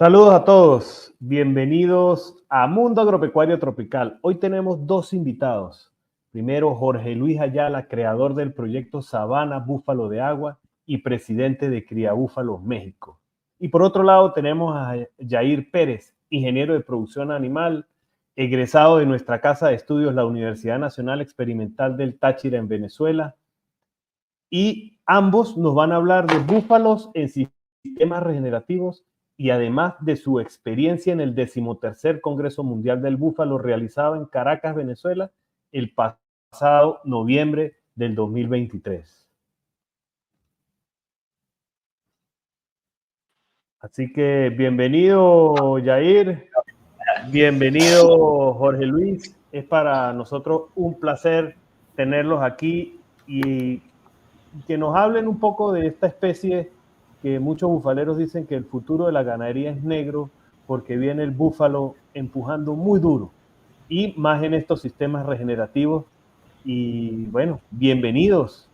Saludos a todos, bienvenidos a Mundo Agropecuario Tropical. Hoy tenemos dos invitados. Primero, Jorge Luis Ayala, creador del proyecto Sabana Búfalo de Agua y presidente de Cría Búfalos México. Y por otro lado tenemos a Yair Pérez, ingeniero de producción animal, egresado de nuestra casa de estudios, la Universidad Nacional Experimental del Táchira en Venezuela. Y ambos nos van a hablar de búfalos en sistemas regenerativos y además de su experiencia en el 13º Congreso Mundial del Búfalo realizado en Caracas, Venezuela, el pasado noviembre del 2023. Así que bienvenido, Yair, bienvenido, Jorge Luis. Es para nosotros un placer tenerlos aquí y que nos hablen un poco de esta especie que muchos bufaleros dicen que el futuro de la ganadería es negro porque viene el búfalo empujando muy duro y más en estos sistemas regenerativos. Y bueno, bienvenidos,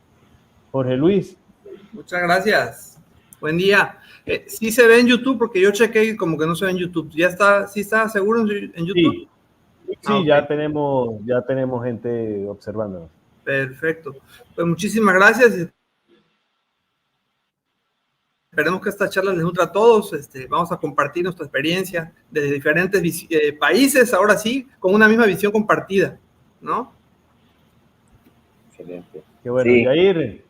Jorge Luis. Muchas gracias. Buen día. Sí se ve en YouTube porque yo chequé y como que no se ve en YouTube. ¿Ya está? ¿Sí está seguro en YouTube? Sí, Okay. ya tenemos gente observándonos. Perfecto. Pues muchísimas gracias. Esperemos que esta charla les nutra a todos. Vamos a compartir nuestra experiencia desde diferentes países, ahora sí, con una misma visión compartida, ¿no? Excelente. Qué bueno, Sí. Yair,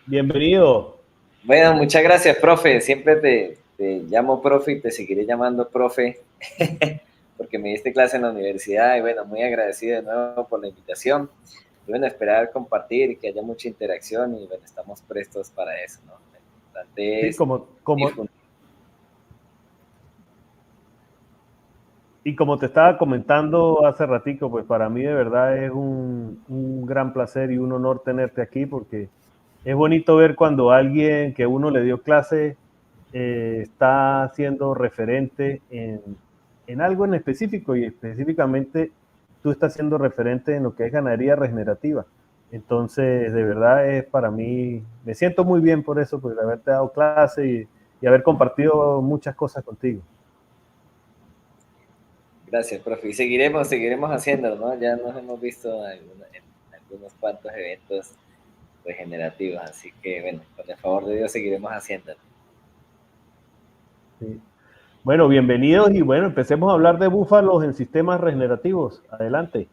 bienvenido. Bueno, muchas gracias, profe. Siempre te llamo profe y te seguiré llamando profe porque me diste clase en la universidad y bueno, muy agradecido de nuevo por la invitación. Y bueno, esperar compartir y que haya mucha interacción y bueno, estamos prestos para eso, ¿no? Lo importante es difundir. Y como te estaba comentando hace ratico, pues para mí de verdad es un gran placer y un honor tenerte aquí porque es bonito ver cuando alguien que uno le dio clase está siendo referente en algo en específico y específicamente tú estás siendo referente en lo que es ganadería regenerativa. Entonces, de verdad es para mí, me siento muy bien por eso, por haberte dado clase y haber compartido muchas cosas contigo. Gracias, profe. Y seguiremos haciéndolo, ¿no? Ya nos hemos visto en algunos cuantos eventos regenerativos, así que bueno, con el favor de Dios seguiremos haciéndolo. Sí. Bueno, bienvenidos y bueno, empecemos a hablar de búfalos en sistemas regenerativos. Adelante.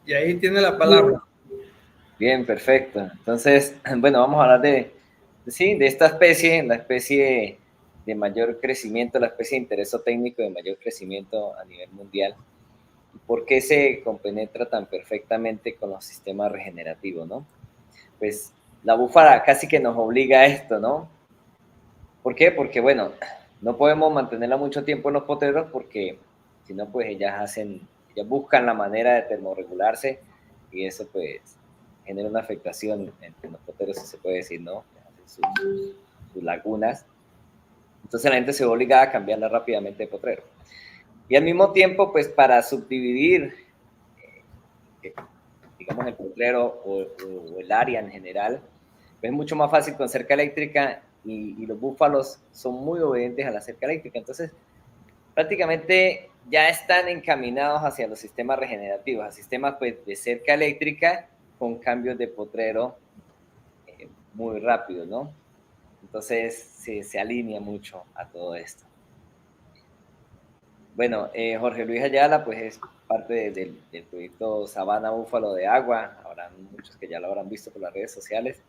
Y ahí tiene la palabra. Bien, perfecto. Entonces, bueno, vamos a hablar de esta especie, la especie de mayor crecimiento, la especie de interés técnico de mayor crecimiento a nivel mundial. ¿Por qué se compenetra tan perfectamente con los sistemas regenerativos, no? Pues la búfala casi que nos obliga a esto, ¿no? ¿Por qué? Porque, bueno, no podemos mantenerla mucho tiempo en los potreros porque si no, pues ellas buscan la manera de termorregularse y eso, pues, genera una afectación entre los potreros, si se puede decir, ¿no? Sus lagunas. Entonces la gente se ve obligada a cambiarla rápidamente de potrero. Y al mismo tiempo, pues, para subdividir, digamos, el potrero o el área en general, pues, es mucho más fácil con cerca eléctrica y los búfalos son muy obedientes a la cerca eléctrica. Entonces, prácticamente ya están encaminados hacia los sistemas regenerativos, a sistemas pues, de cerca eléctrica con cambios de potrero muy rápido, ¿no? Entonces, se alinea mucho a todo esto. Bueno, Jorge Luis Ayala, pues es parte del proyecto Sabana Búfalo de Agua. Habrán muchos que ya lo habrán visto por las redes sociales.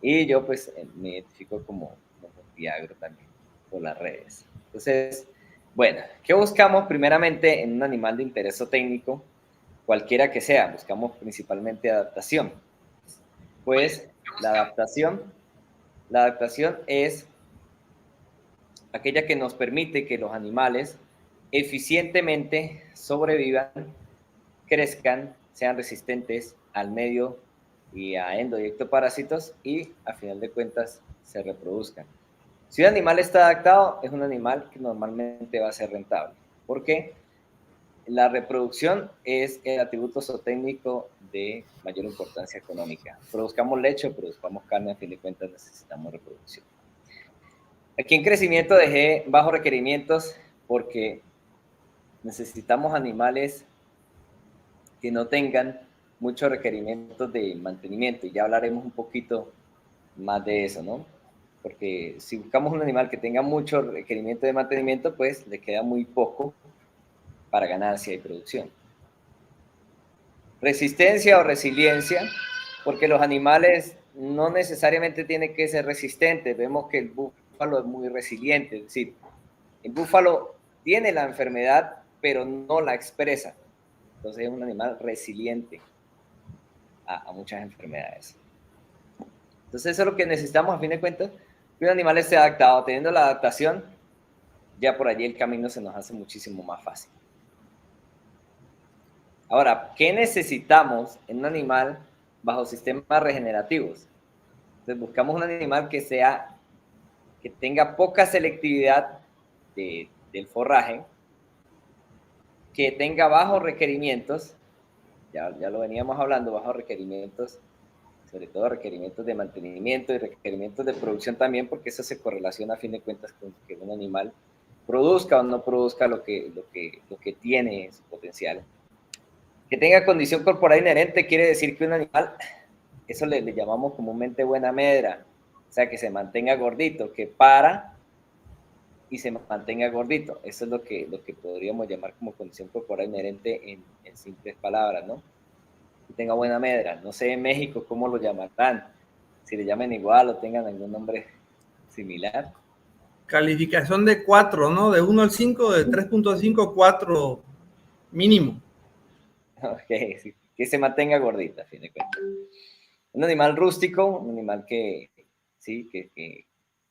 Y yo, pues, me identifico como Multiagro también por las redes. Entonces, bueno, ¿qué buscamos primeramente en un animal de interés técnico? Cualquiera que sea, buscamos principalmente adaptación. Pues, la adaptación es aquella que nos permite que los animales eficientemente sobrevivan, crezcan, sean resistentes al medio y a endo y ectoparásitos y a final de cuentas se reproduzcan. Si un animal está adaptado, es un animal que normalmente va a ser rentable. ¿Por qué? La reproducción es el atributo zootécnico de mayor importancia económica. Produzcamos leche o produzcamos carne, a fin de cuentas necesitamos reproducción. Aquí en crecimiento dejé bajo requerimientos porque necesitamos animales que no tengan muchos requerimientos de mantenimiento, y ya hablaremos un poquito más de eso, ¿no? Porque si buscamos un animal que tenga mucho requerimiento de mantenimiento, pues le queda muy poco para ganancia y producción. Resistencia o resiliencia, porque los animales no necesariamente tienen que ser resistentes. Vemos que el búfalo es muy resiliente, es decir, el búfalo tiene la enfermedad, pero no la expresa. Entonces es un animal resiliente a muchas enfermedades. Entonces eso es lo que necesitamos, a fin de cuentas, que un animal esté adaptado. Teniendo la adaptación, ya por allí el camino se nos hace muchísimo más fácil. Ahora, ¿qué necesitamos en un animal bajo sistemas regenerativos? Entonces buscamos un animal que tenga poca selectividad del forraje, que tenga bajos requerimientos, ya lo veníamos hablando, bajos requerimientos, sobre todo requerimientos de mantenimiento y requerimientos de producción también, porque eso se correlaciona a fin de cuentas con que un animal produzca o no produzca lo que tiene su potencial. Que tenga condición corporal inherente quiere decir que un animal, eso le llamamos comúnmente buena medra, o sea, que se mantenga gordito, que para y se mantenga gordito. Eso es lo que podríamos llamar como condición corporal inherente en simples palabras, ¿no? Que tenga buena medra. No sé en México cómo lo llamarán, si le llaman igual o tengan algún nombre similar. Calificación de 4, ¿no? De 1 al 5, de 3.5, 4 mínimo. Ok, sí, que se mantenga gordita, a fin de cuentas. Un animal rústico, un animal que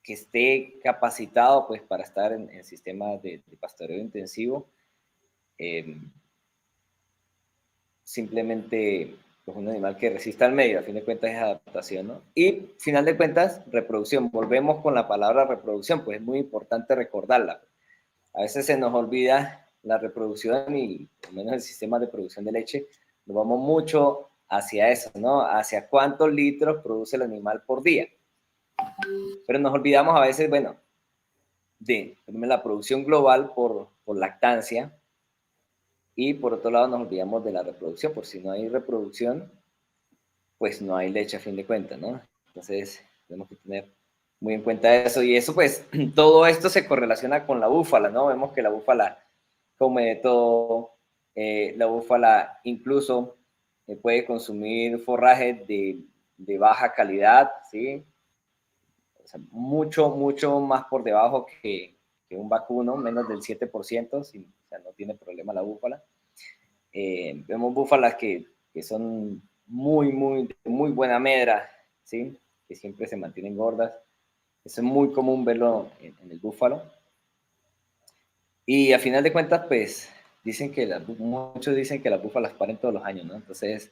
esté capacitado pues, para estar en sistemas de pastoreo intensivo. Simplemente pues, un animal que resista al medio, a fin de cuentas es adaptación, ¿no? Y, final de cuentas, reproducción. Volvemos con la palabra reproducción, pues es muy importante recordarla. A veces se nos olvida la reproducción y, al menos el sistema de producción de leche, nos vamos mucho hacia eso, ¿no? Hacia cuántos litros produce el animal por día. Pero nos olvidamos a veces, bueno, de la producción global por lactancia, y por otro lado nos olvidamos de la reproducción. Por si no hay reproducción, pues no hay leche a fin de cuentas, ¿no? Entonces tenemos que tener muy en cuenta eso. Y eso pues, todo esto se correlaciona con la búfala, ¿no? Vemos que la búfala come de todo, la búfala incluso puede consumir forraje de baja calidad, ¿sí? O sea, mucho más por debajo que un vacuno, menos del 7%, o sea, no tiene problema la búfala. Vemos búfalas que son muy buena medra, ¿sí? Que siempre se mantienen gordas. Eso es muy común verlo en el búfalo. Y a final de cuentas, pues, muchos dicen que las búfalas paren todos los años, ¿no? Entonces,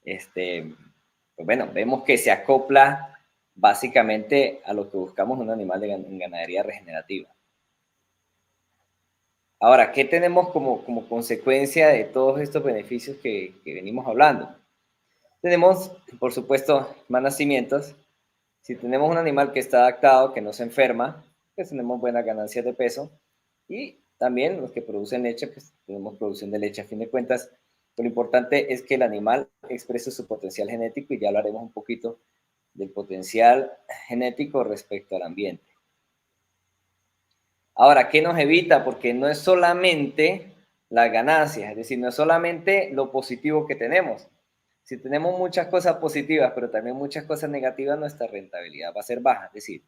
pues bueno, vemos que se acopla básicamente a lo que buscamos un animal en ganadería regenerativa. Ahora, ¿qué tenemos como consecuencia de todos estos beneficios que venimos hablando? Tenemos, por supuesto, más nacimientos. Si tenemos un animal que está adaptado, que no se enferma, pues tenemos buenas ganancias de peso. Y también los que producen leche, pues tenemos producción de leche. A fin de cuentas, lo importante es que el animal exprese su potencial genético, y ya hablaremos un poquito del potencial genético respecto al ambiente. Ahora, ¿qué nos evita? Porque no es solamente las ganancias, es decir, no es solamente lo positivo que tenemos. Si tenemos muchas cosas positivas, pero también muchas cosas negativas, nuestra rentabilidad va a ser baja. Es decir,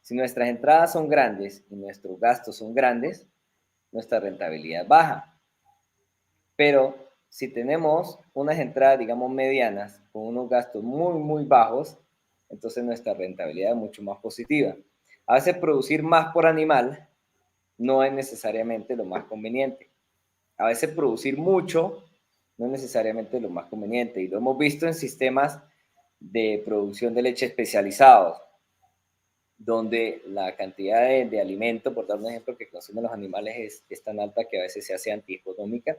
si nuestras entradas son grandes y nuestros gastos son grandes, nuestra rentabilidad baja. Pero si tenemos unas entradas, digamos, medianas, con unos gastos muy bajos, entonces nuestra rentabilidad es mucho más positiva. A veces producir más por animal no es necesariamente lo más conveniente. A veces producir mucho no es necesariamente lo más conveniente, y lo hemos visto en sistemas de producción de leche especializados, donde la cantidad de alimento, por dar un ejemplo, que consumen los animales es tan alta que a veces se hace antieconómica,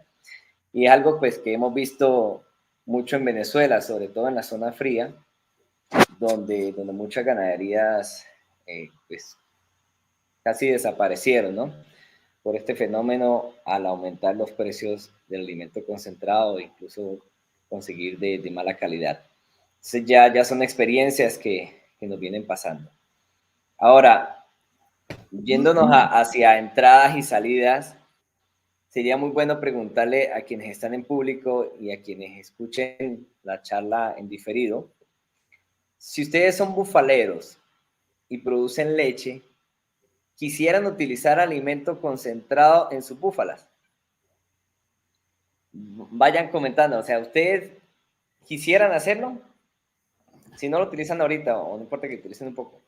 y es algo pues que hemos visto mucho en Venezuela, sobre todo en la zona fría, donde muchas ganaderías pues casi desaparecieron, ¿no? Por este fenómeno al aumentar los precios del alimento concentrado e incluso conseguir de mala calidad. Entonces ya son experiencias que nos vienen pasando. Ahora, yéndonos hacia entradas y salidas, sería muy bueno preguntarle a quienes están en público y a quienes escuchen la charla en diferido, si ustedes son bufaleros y producen leche, quisieran utilizar alimento concentrado en sus búfalas. Vayan comentando, o sea, ¿ustedes quisieran hacerlo? Si no lo utilizan ahorita, o no importa que utilicen un poco,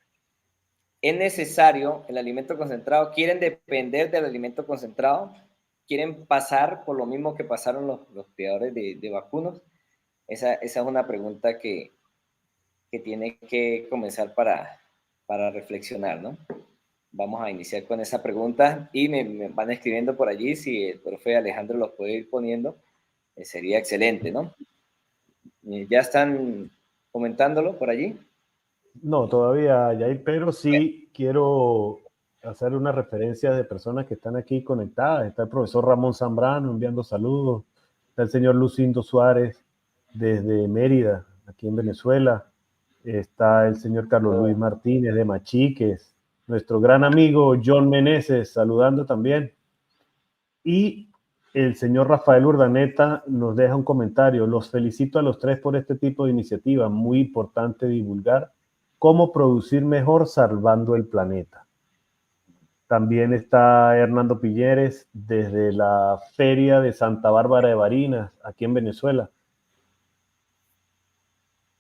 ¿es necesario el alimento concentrado? ¿Quieren depender del alimento concentrado? ¿Quieren pasar por lo mismo que pasaron los criadores de vacunos? Esa es una pregunta que tiene que comenzar para reflexionar, ¿no? Vamos a iniciar con esa pregunta y me van escribiendo por allí. Si el profe Alejandro los puede ir poniendo, sería excelente, ¿no? ¿Ya están comentándolo por allí? No, todavía, Yair, pero sí quiero hacer una referencia de personas que están aquí conectadas. Está el profesor Ramón Zambrano enviando saludos. Está el señor Lucindo Suárez desde Mérida, aquí en Venezuela. Está el señor Carlos Luis Martínez de Machiques. Nuestro gran amigo John Meneses saludando también. Y el señor Rafael Urdaneta nos deja un comentario. Los felicito a los tres por este tipo de iniciativa. Muy importante divulgar cómo producir mejor salvando el planeta. También está Hernando Piñeres desde la Feria de Santa Bárbara de Barinas, aquí en Venezuela.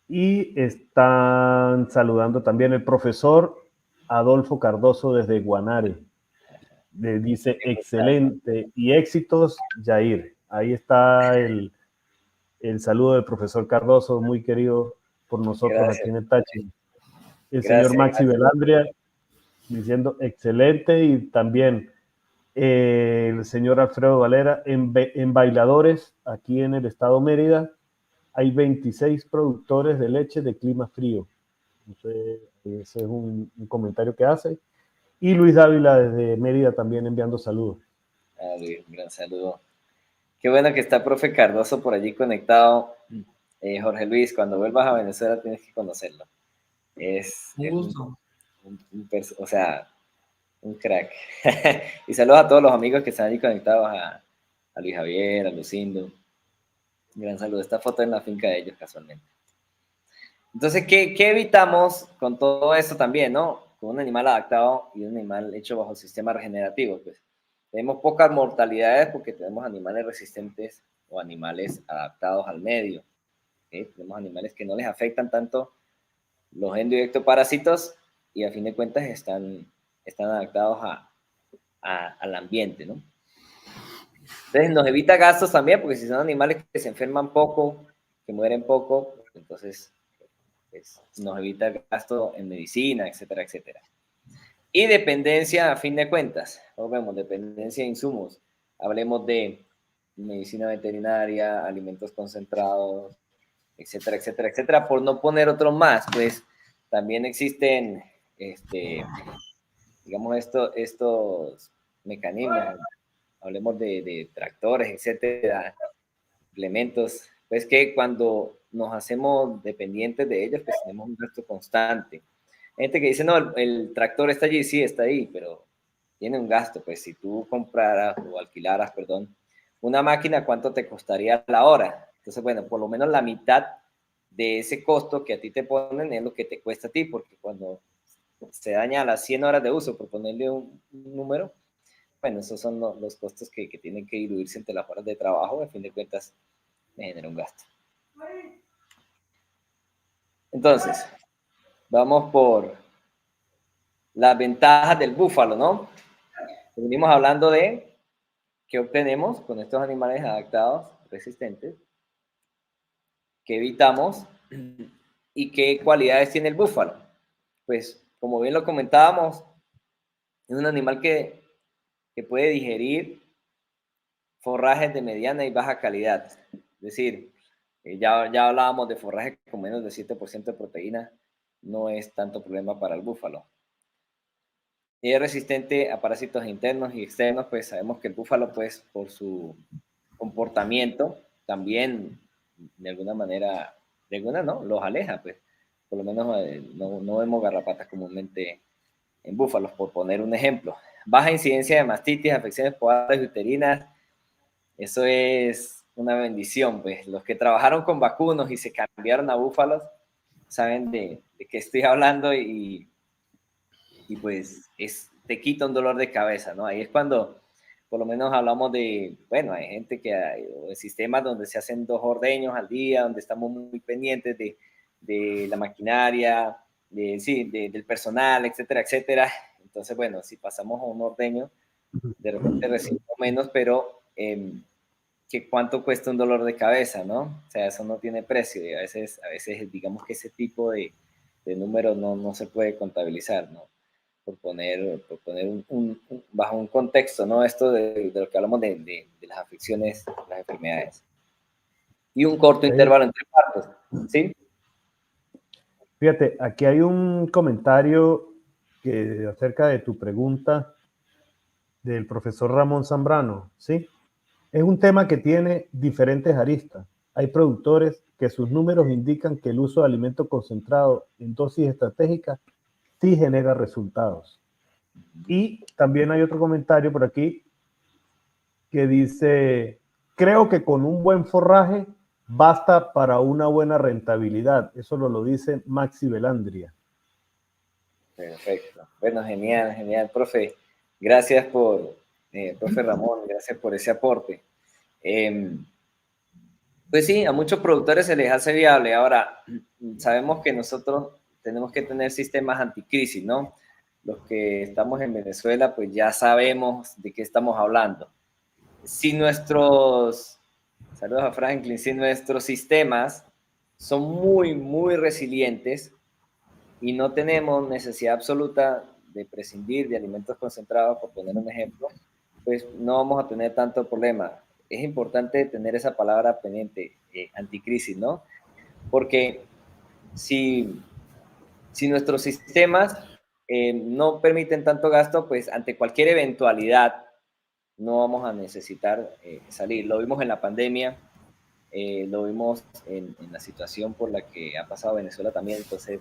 Y están saludando también el profesor Adolfo Cardoso desde Guanare. Le dice excelente y éxitos, Yair. Ahí está el saludo del profesor Cardoso, muy querido por nosotros aquí en el Tachi. El señor Maxi Velandria diciendo excelente, y también el señor Alfredo Valera en Bailadores, aquí en el estado Mérida, hay 26 productores de leche de clima frío. Entonces, ese es un comentario que hace. Y Luis Dávila desde Mérida también enviando saludos. Luis, un gran saludo. Qué bueno que está profe Cardoso por allí conectado. Jorge Luis, cuando vuelvas a Venezuela tienes que conocerlo. Es o sea, un crack. Y saludos a todos los amigos que están allí conectados, a Luis Javier, a Lucindo. Un gran saludo. Esta foto en la finca de ellos, casualmente. Entonces, ¿qué evitamos con todo esto también, no? Con un animal adaptado y un animal hecho bajo sistema regenerativo, pues tenemos pocas mortalidades porque tenemos animales resistentes o animales adaptados al medio. ¿Sí? Tenemos animales que no les afectan tanto los endoctoparásitos y a fin de cuentas están adaptados al ambiente, ¿no? Entonces nos evita gastos también, porque si son animales que se enferman poco, que mueren poco, entonces pues, nos evita gasto en medicina, etcétera, etcétera. Y dependencia, a fin de cuentas, vemos dependencia de insumos. Hablemos de medicina veterinaria, alimentos concentrados, etcétera, etcétera, etcétera, por no poner otros más, pues también existen, digamos, estos mecanismos, hablemos de tractores, etcétera, implementos, pues que cuando nos hacemos dependientes de ellos, pues tenemos un gasto constante. Hay gente que dice, no, el tractor está allí, sí, está ahí, pero tiene un gasto, pues si tú compraras o alquilaras, perdón, una máquina, ¿cuánto te costaría la hora? Entonces, bueno, por lo menos la mitad de ese costo que a ti te ponen es lo que te cuesta a ti, porque cuando se daña a las 100 horas de uso, por ponerle un número, bueno, esos son los costos que tienen que diluirse entre las horas de trabajo, a fin de cuentas, me genera un gasto. Entonces, vamos por las ventajas del búfalo, ¿no? Venimos hablando de qué obtenemos con estos animales adaptados, resistentes, qué evitamos y qué cualidades tiene el búfalo. Pues, como bien lo comentábamos, es un animal que puede digerir forrajes de mediana y baja calidad. Es decir, ya hablábamos de forraje con menos de 7% de proteína, no es tanto problema para el búfalo. es resistente a parásitos internos y externos, pues sabemos que el búfalo, pues por su comportamiento, también de alguna manera, de alguna no, los aleja, pues por lo menos no vemos garrapatas comúnmente en búfalos, por poner un ejemplo. Baja incidencia de mastitis, afecciones podales y uterinas, eso es una bendición, pues los que trabajaron con vacunos y se cambiaron a búfalos saben de qué estoy hablando y pues te quita un dolor de cabeza, ¿no? Ahí es cuando por lo menos hablamos de, bueno, hay gente que hay sistemas donde se hacen 2 ordeños al día, donde estamos muy pendientes de la maquinaria, del personal, etcétera, etcétera. Entonces, bueno, si pasamos a un ordeño, de repente recibimos menos, pero que cuánto cuesta un dolor de cabeza, ¿no? O sea, eso no tiene precio y a veces digamos que ese tipo de números no se puede contabilizar, ¿no? Por poner bajo un contexto, ¿no? Esto de lo que hablamos de las afecciones, las enfermedades. Y un corto intervalo entre partos, ¿sí? Fíjate, aquí hay un comentario acerca de tu pregunta del profesor Ramón Zambrano, ¿sí? Es un tema que tiene diferentes aristas. Hay productores que sus números indican que el uso de alimento concentrado en dosis estratégicas sí genera resultados. Y también hay otro comentario por aquí que dice, creo que con un buen forraje basta para una buena rentabilidad. Eso lo dice Maxi Belandria. Perfecto. Bueno, genial, profe. Gracias profe Ramón, gracias por ese aporte. Pues sí, a muchos productores se les hace viable. Ahora, sabemos que nosotros tenemos que tener sistemas anticrisis, ¿no? Los que estamos en Venezuela, pues ya sabemos de qué estamos hablando. Si saludos a Franklin, si nuestros sistemas son muy resilientes y no tenemos necesidad absoluta de prescindir de alimentos concentrados, por poner un ejemplo, pues no vamos a tener tanto problema. Es importante tener esa palabra pendiente, anticrisis, ¿no? Porque si nuestros sistemas no permiten tanto gasto, pues ante cualquier eventualidad no vamos a necesitar salir. Lo vimos en la pandemia, lo vimos en la situación por la que ha pasado Venezuela también, entonces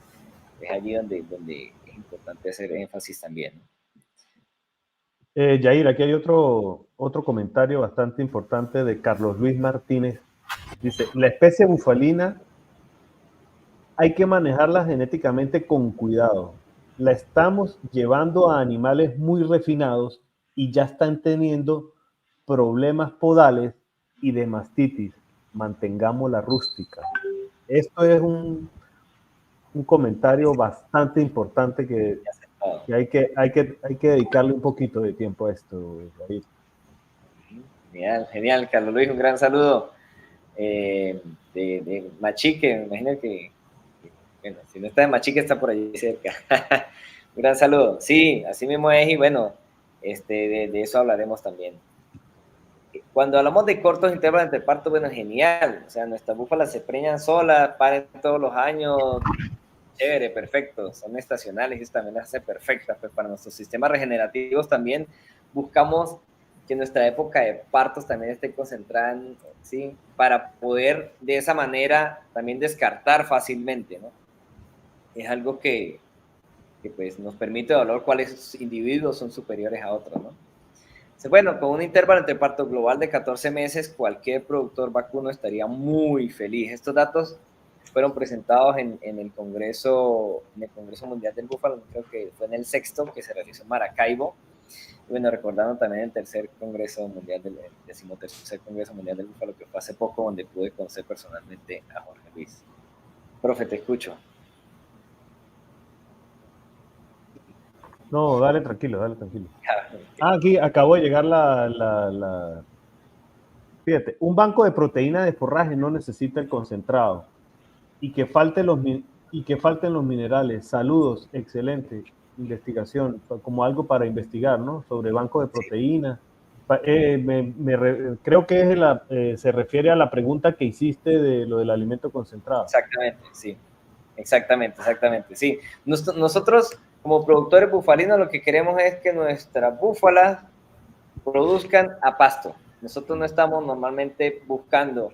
es allí donde es importante hacer énfasis también. Yair, aquí hay otro comentario bastante importante de Carlos Luis Martínez. Dice, la especie bufalina hay que manejarla genéticamente con cuidado. La estamos llevando a animales muy refinados y ya están teniendo problemas podales y de mastitis. Mantengámosla rústica. Esto es un comentario bastante importante que hay que dedicarle un poquito de tiempo a esto, David. Genial, Carlos Luis, un gran saludo de Machique, me imagino que, bueno, si no está en Machique, está por allí cerca. Un gran saludo. Sí, así mismo es, y bueno, de eso hablaremos también. Cuando hablamos de cortos intervalos entre partos, bueno, genial. O sea, nuestras búfalas se preñan solas, paren todos los años. Chévere, perfecto. Son estacionales y eso también las hace perfectas. Pero para nuestros sistemas regenerativos también buscamos que nuestra época de partos también esté concentrada, ¿sí? Para poder de esa manera también descartar fácilmente, ¿no? Es algo que pues nos permite evaluar cuáles individuos son superiores a otros, ¿no? Bueno, con un intervalo entre parto global de 14 meses, cualquier productor vacuno estaría muy feliz. Estos datos fueron presentados en el Congreso Mundial del Búfalo, creo que fue en el 6º, que se realizó en Maracaibo. Y bueno, recordando también el 13º Congreso Mundial del Búfalo, que fue hace poco, donde pude conocer personalmente a Jorge Luis. Profe, te escucho. No, dale tranquilo. Aquí acabó de llegar Fíjate, un banco de proteína de forraje no necesita el concentrado. Y que falten los minerales. Saludos, excelente investigación, como algo para investigar, ¿no? Sobre banco de proteína. Creo que se refiere a la pregunta que hiciste de lo del alimento concentrado. Exactamente, sí. Exactamente, sí. Nosotros Como productores bufalinos lo que queremos es que nuestras búfalas produzcan a pasto. Nosotros no estamos normalmente buscando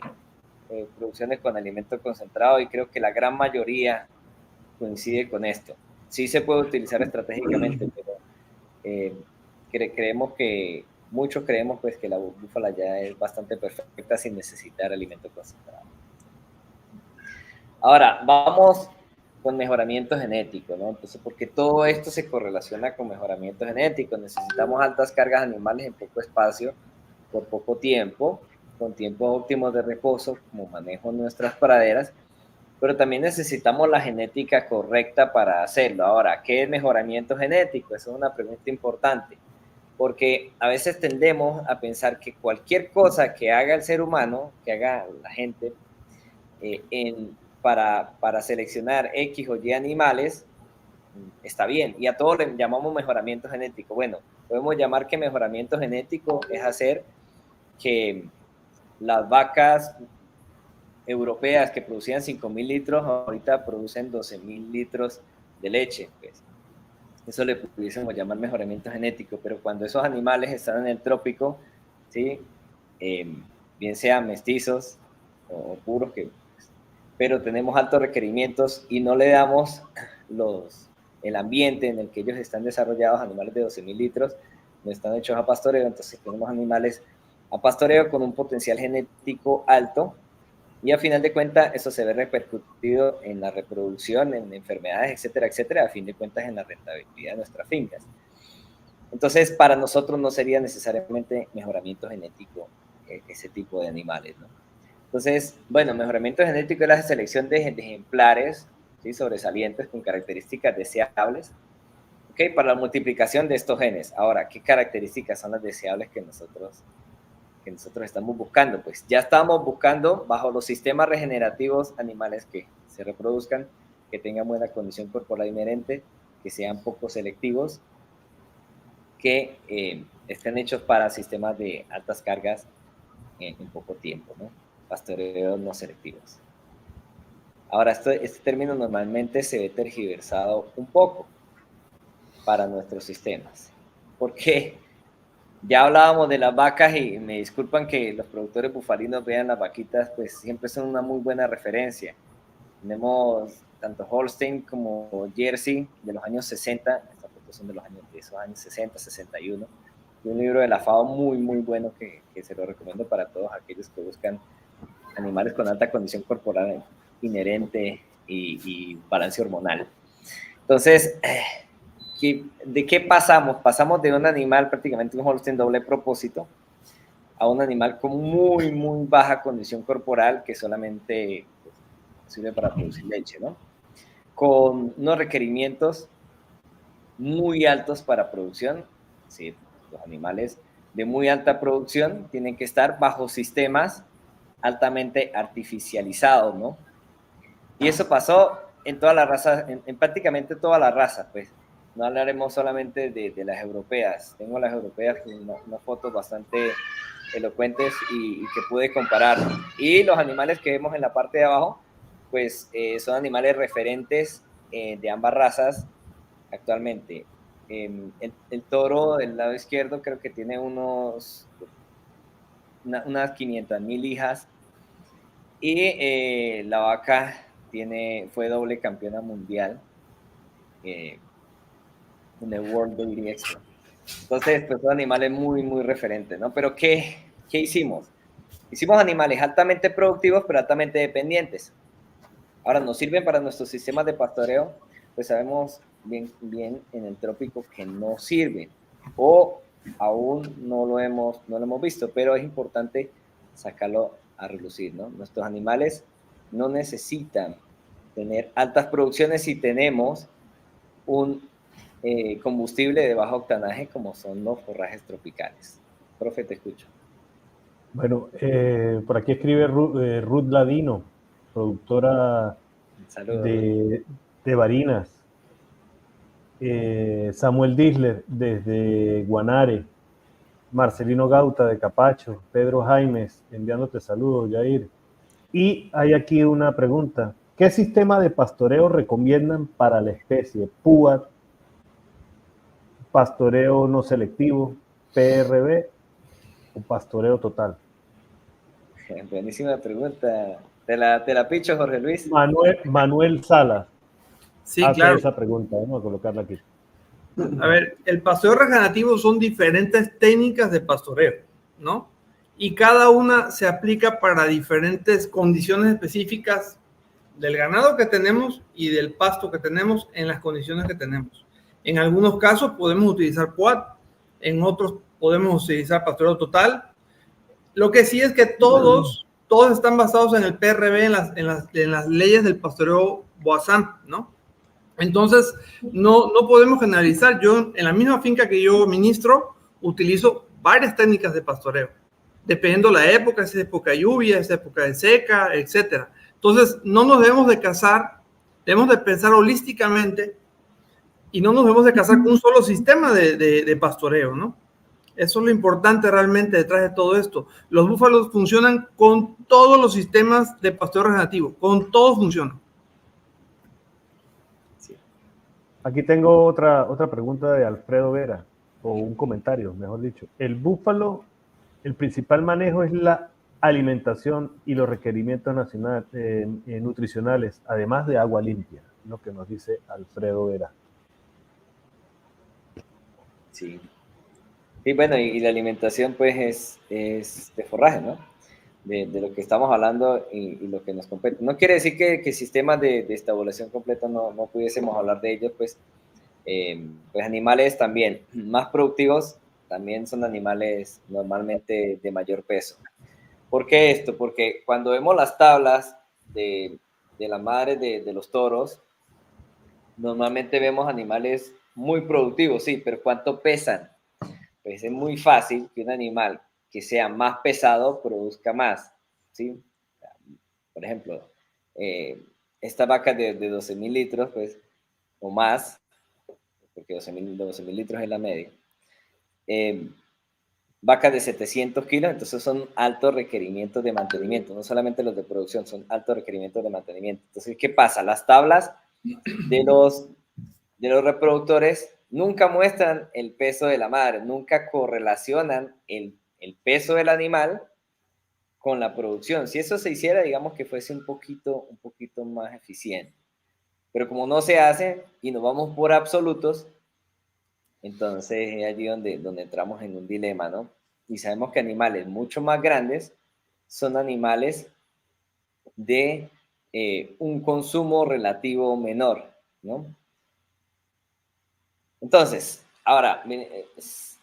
producciones con alimento concentrado y creo que la gran mayoría coincide con esto. Sí se puede utilizar estratégicamente, pero muchos creemos pues que la búfala ya es bastante perfecta sin necesitar alimento concentrado. Ahora, vamos con mejoramiento genético, ¿no? Entonces, porque todo esto se correlaciona con mejoramiento genético. Necesitamos altas cargas animales en poco espacio, por poco tiempo, con tiempos óptimos de reposo, como manejo en nuestras praderas, pero también necesitamos la genética correcta para hacerlo. Ahora, ¿qué es mejoramiento genético? Esa es una pregunta importante, porque a veces tendemos a pensar que cualquier cosa que haga el ser humano, que haga la gente, para seleccionar X o Y animales, está bien, y a todos le llamamos mejoramiento genético. Bueno, podemos llamar que mejoramiento genético es hacer que las vacas europeas que producían 5.000 litros, ahorita producen 12.000 litros de leche. Pues. Eso le pudiésemos llamar mejoramiento genético, pero cuando esos animales están en el trópico, ¿sí? Bien sean mestizos o puros, pero tenemos altos requerimientos y no le damos el ambiente en el que ellos están desarrollados, animales de 12.000 litros, no están hechos a pastoreo, entonces tenemos animales a pastoreo con un potencial genético alto, y a final de cuentas eso se ve repercutido en la reproducción, en enfermedades, etcétera, etcétera, a fin de cuentas en la rentabilidad de nuestras fincas. Entonces, para nosotros no sería necesariamente mejoramiento genético ese tipo de animales, ¿no? Entonces, bueno, mejoramiento genético es la selección de ejemplares, ¿sí? Sobresalientes con características deseables, ¿okay? Para la multiplicación de estos genes. Ahora, ¿qué características son las deseables que nosotros estamos buscando? Pues ya estamos buscando bajo los sistemas regenerativos animales que se reproduzcan, que tengan buena condición corporal inherente, que sean poco selectivos, que estén hechos para sistemas de altas cargas en poco tiempo, ¿no? Pastoreos no selectivos. Ahora, este término normalmente se ve tergiversado un poco para nuestros sistemas. ¿Por qué? Ya hablábamos de las vacas y me disculpan que los productores bufalinos vean las vaquitas, pues siempre son una muy buena referencia. Tenemos tanto Holstein como Jersey de los años 60, estas fotos son de esos años 60, 61. Y un libro de la FAO muy, muy bueno que se lo recomiendo para todos aquellos que buscan animales con alta condición corporal inherente y balance hormonal. Entonces, ¿de qué pasamos? Pasamos de un animal prácticamente un Holstein doble propósito a un animal con muy, muy baja condición corporal que solamente sirve para producir leche, ¿no? Con unos requerimientos muy altos para producción. Sí, los animales de muy alta producción tienen que estar bajo sistemas altamente artificializados, ¿no? Y eso pasó en todas las razas, en prácticamente todas las razas, pues. No hablaremos solamente de las europeas. Tengo las europeas con unas fotos bastante elocuentes y que pude comparar. Y los animales que vemos en la parte de abajo, pues son animales referentes de ambas razas actualmente. El toro del lado izquierdo creo que tiene unas 500.000 hijas, y la vaca fue doble campeona mundial en el World Dairy Expo. Entonces, pues son animales muy, muy referentes, ¿no? Pero ¿qué hicimos? Hicimos animales altamente productivos, pero altamente dependientes. Ahora, ¿nos sirven para nuestros sistemas de pastoreo? Pues sabemos bien en el trópico que no sirven, o aún no lo hemos visto, pero es importante sacarlo a relucir, ¿no? Nuestros animales no necesitan tener altas producciones si tenemos un combustible de bajo octanaje como son los forrajes tropicales. Profe, te escucho. Bueno, por aquí escribe Ruth Ladino, productora de Barinas. Samuel Disler desde Guanare. Marcelino Gauta de Capacho. Pedro Jaimes enviándote saludos, Jair. Y hay aquí una pregunta. ¿Qué sistema de pastoreo recomiendan para la especie púa pastoreo no selectivo, PRB o pastoreo total. Buenísima pregunta. Te la picho, Jorge Luis. Manuel Salas Sí, hace claro. esa pregunta. Vamos a colocarla aquí. A ver, el pastoreo regenerativo son diferentes técnicas de pastoreo, ¿no? Y cada una se aplica para diferentes condiciones específicas del ganado que tenemos y del pasto que tenemos en las condiciones que tenemos. En algunos casos podemos utilizar quad, en otros podemos utilizar pastoreo total. Lo que sí es que todos están basados en el PRB, en las leyes del pastoreo Boazán, ¿no? Entonces, no podemos generalizar. Yo, en la misma finca que yo ministro, utilizo varias técnicas de pastoreo, dependiendo la época, si es época de lluvia, si es época de seca, etcétera. Entonces, no nos debemos de casar, debemos de pensar holísticamente y no nos debemos de casar con un solo sistema de pastoreo, ¿no? Eso es lo importante realmente detrás de todo esto. Los búfalos funcionan con todos los sistemas de pastoreo regenerativo, con todos funcionan. Aquí tengo otra pregunta de Alfredo Vera, o un comentario, mejor dicho. El búfalo, el principal manejo es la alimentación y los requerimientos nutricionales, además de agua limpia, lo que nos dice Alfredo Vera. Sí. Y bueno, y la alimentación pues es de forraje, ¿no? De lo que estamos hablando y lo que nos compete. No quiere decir que sistemas de estabulación completa no pudiésemos hablar de ellos, pues animales también más productivos también son animales normalmente de mayor peso. ¿Por qué esto? Porque cuando vemos las tablas de la madre de los toros, normalmente vemos animales muy productivos, sí, pero ¿cuánto pesan? Pues es muy fácil que un animal que sea más pesado produzca más, ¿sí? Por ejemplo, esta vaca de 12.000 litros, pues, o más, porque 12.000 litros es la media, vacas de 700 kilos, entonces son altos requerimientos de mantenimiento, no solamente los de producción, son altos requerimientos de mantenimiento. Entonces, ¿qué pasa? Las tablas de los reproductores nunca muestran el peso de la madre, nunca correlacionan el peso del animal con la producción. Si eso se hiciera, digamos que fuese un poquito más eficiente. Pero como no se hace y nos vamos por absolutos, entonces es allí donde entramos en un dilema, ¿no? Y sabemos que animales mucho más grandes son animales de un consumo relativo menor, ¿no? Entonces, ahora,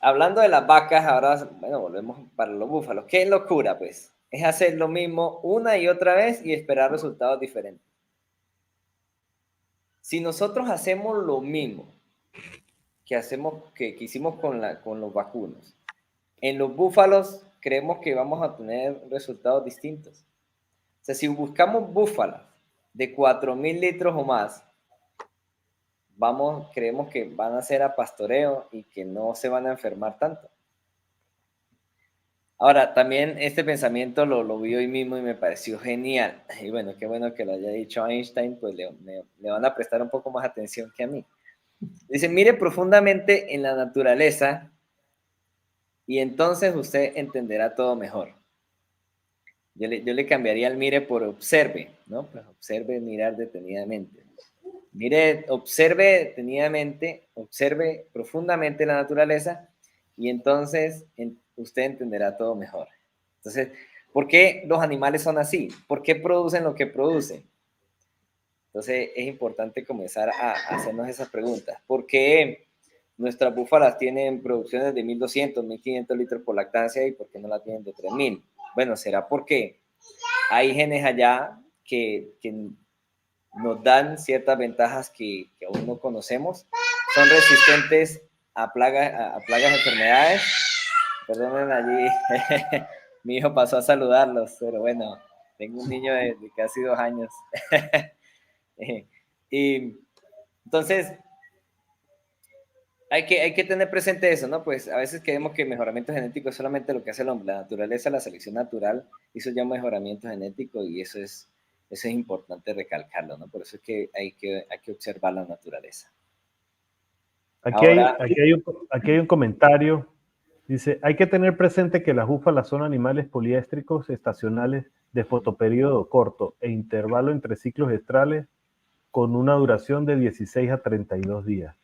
hablando de las vacas, ahora, bueno, volvemos para los búfalos. ¿Qué locura, pues? Es hacer lo mismo una y otra vez y esperar resultados diferentes. Si nosotros hacemos lo mismo que hicimos con los vacunos, en los búfalos creemos que vamos a tener resultados distintos. O sea, si buscamos búfalas de 4.000 litros o más, creemos que van a ser a pastoreo y que no se van a enfermar tanto. Ahora, también este pensamiento lo vi hoy mismo y me pareció genial. Y bueno, qué bueno que lo haya dicho Einstein, pues le van a prestar un poco más atención que a mí. Dice, mire profundamente en la naturaleza y entonces usted entenderá todo mejor. Yo le cambiaría el mire por observe, ¿no? Pues observe, mirar detenidamente. Mire, observe detenidamente, observe profundamente la naturaleza y entonces usted entenderá todo mejor. Entonces, ¿por qué los animales son así? ¿Por qué producen lo que producen? Entonces, es importante comenzar a hacernos esas preguntas. ¿Por qué nuestras búfalas tienen producciones de 1.200, 1.500 litros por lactancia y por qué no la tienen de 3.000? Bueno, será porque hay genes allá que nos dan ciertas ventajas que aún no conocemos. Son resistentes a plagas, enfermedades. Perdonen allí, mi hijo pasó a saludarlos, pero bueno, tengo un niño de casi 2 años. Y entonces, hay que tener presente eso, ¿no? Pues a veces creemos que el mejoramiento genético es solamente lo que hace la naturaleza, la selección natural, hizo ya un mejoramiento genético y eso es importante recalcarlo, ¿no? Por eso es que hay que observar la naturaleza. Aquí hay un comentario. Dice, hay que tener presente que las búfalas son animales poliéstricos estacionales de fotoperíodo corto e intervalo entre ciclos estrales con una duración de 16 a 32 días.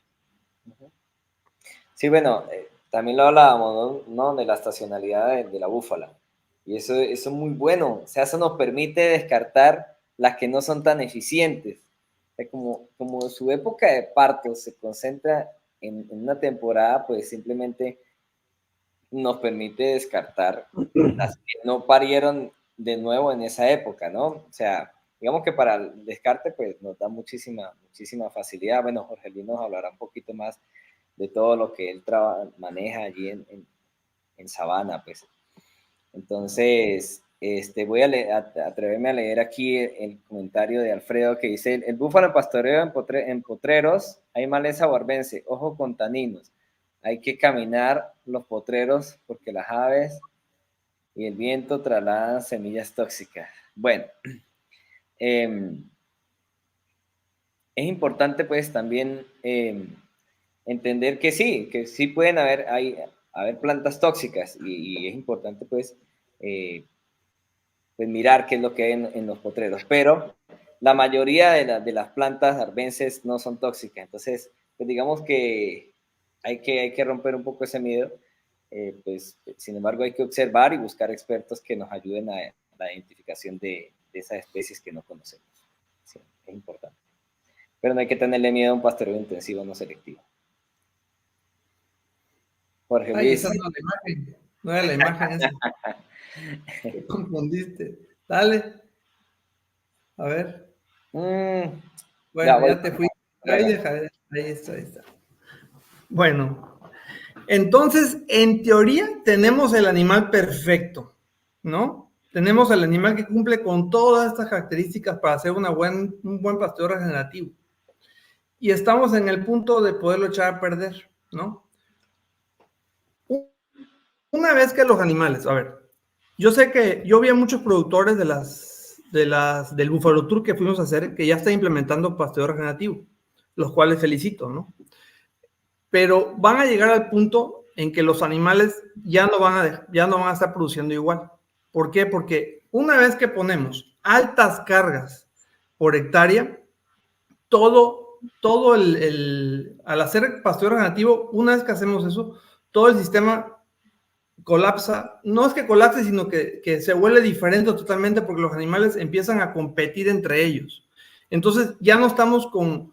Sí, bueno, también lo hablábamos, ¿no? De la estacionalidad de la búfala. Y eso es muy bueno. O sea, eso nos permite descartar las que no son tan eficientes. O sea, como su época de parto se concentra en una temporada, pues simplemente nos permite descartar las que no parieron de nuevo en esa época, ¿no? O sea, digamos que para el descarte, pues nos da muchísima facilidad. Bueno, Jorge Luis nos hablará un poquito más de todo lo que él maneja allí en Sabana, pues. Entonces, voy a atreverme a leer aquí el comentario de Alfredo que dice, el búfalo pastoreo en potreros, hay maleza barbense, ojo con taninos, hay que caminar los potreros porque las aves y el viento trasladan semillas tóxicas. Bueno, es importante pues también entender que sí pueden haber plantas tóxicas y es importante pues mirar qué es lo que hay en los potreros, pero la mayoría de las plantas arbenses no son tóxicas, entonces pues digamos que hay que romper un poco ese miedo, pues sin embargo hay que observar y buscar expertos que nos ayuden a la identificación de esas especies que no conocemos. Sí, es importante. Pero no hay que tenerle miedo a un pastoreo intensivo no selectivo. Jorge Luis. Esa no es la imagen. No era la imagen esa. Te confundiste. Dale. A ver. Bueno, ya te fui. Ahí está. Bueno. Entonces, en teoría, tenemos el animal perfecto, ¿no? Tenemos el animal que cumple con todas estas características para hacer un buen pastoreo regenerativo. Y estamos en el punto de poderlo echar a perder, ¿no? Una vez que los animales, a ver, yo sé que yo vi a muchos productores del Buffalo Tour que fuimos a hacer que ya están implementando pastoreo regenerativo, los cuales felicito, ¿no? Pero van a llegar al punto en que los animales ya no van a estar produciendo igual. ¿Por qué? Porque una vez que ponemos altas cargas por hectárea, al hacer pastoreo regenerativo, una vez que hacemos eso, todo el sistema colapsa. No es que colapse, sino que se vuelve diferente totalmente porque los animales empiezan a competir entre ellos. Entonces ya no estamos con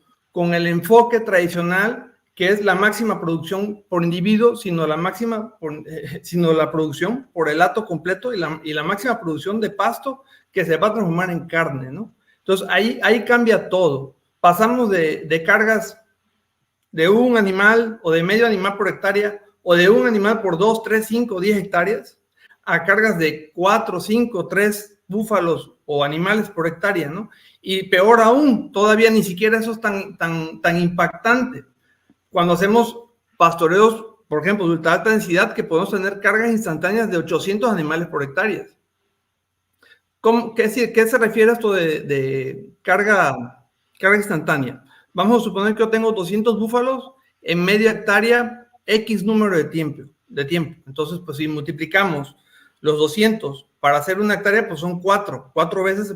el enfoque tradicional que es la máxima producción por individuo, sino la producción por el hato completo y la máxima producción de pasto que se va a transformar en carne, ¿no? Entonces ahí cambia todo. Pasamos de cargas de un animal o de medio animal por hectárea o de un animal por 2, 3, 5, 10 hectáreas a cargas de 4, 5, 3 búfalos o animales por hectárea, ¿no? Y peor aún, todavía ni siquiera eso es tan impactante. Cuando hacemos pastoreos, por ejemplo, de ultra alta densidad, que podemos tener cargas instantáneas de 800 animales por hectárea. ¿Qué se refiere a esto de carga instantánea? Vamos a suponer que yo tengo 200 búfalos en media hectárea, X número de tiempo. Entonces, pues si multiplicamos los 200 para hacer una hectárea, pues son 4 veces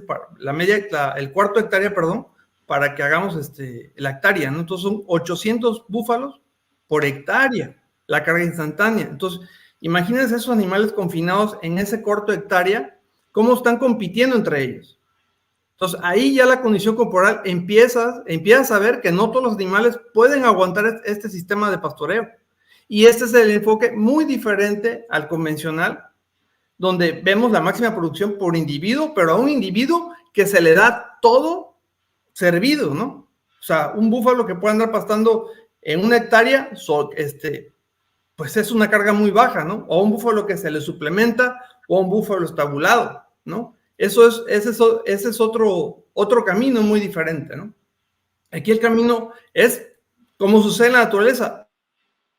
el cuarto hectárea, perdón, para que hagamos la hectárea, ¿no? Entonces son 800 búfalos por hectárea, la carga instantánea. Entonces, imagínense esos animales confinados en ese corto hectárea, cómo están compitiendo entre ellos. Entonces, ahí ya la condición corporal empiezas a ver que no todos los animales pueden aguantar este sistema de pastoreo. Y este es el enfoque muy diferente al convencional, donde vemos la máxima producción por individuo, pero a un individuo que se le da todo servido, ¿no? O sea, un búfalo que puede andar pastando en una hectárea, pues es una carga muy baja, ¿no? O un búfalo que se le suplementa, o un búfalo estabulado, ¿no? Ese es otro camino muy diferente, ¿no? Aquí el camino es como sucede en la naturaleza.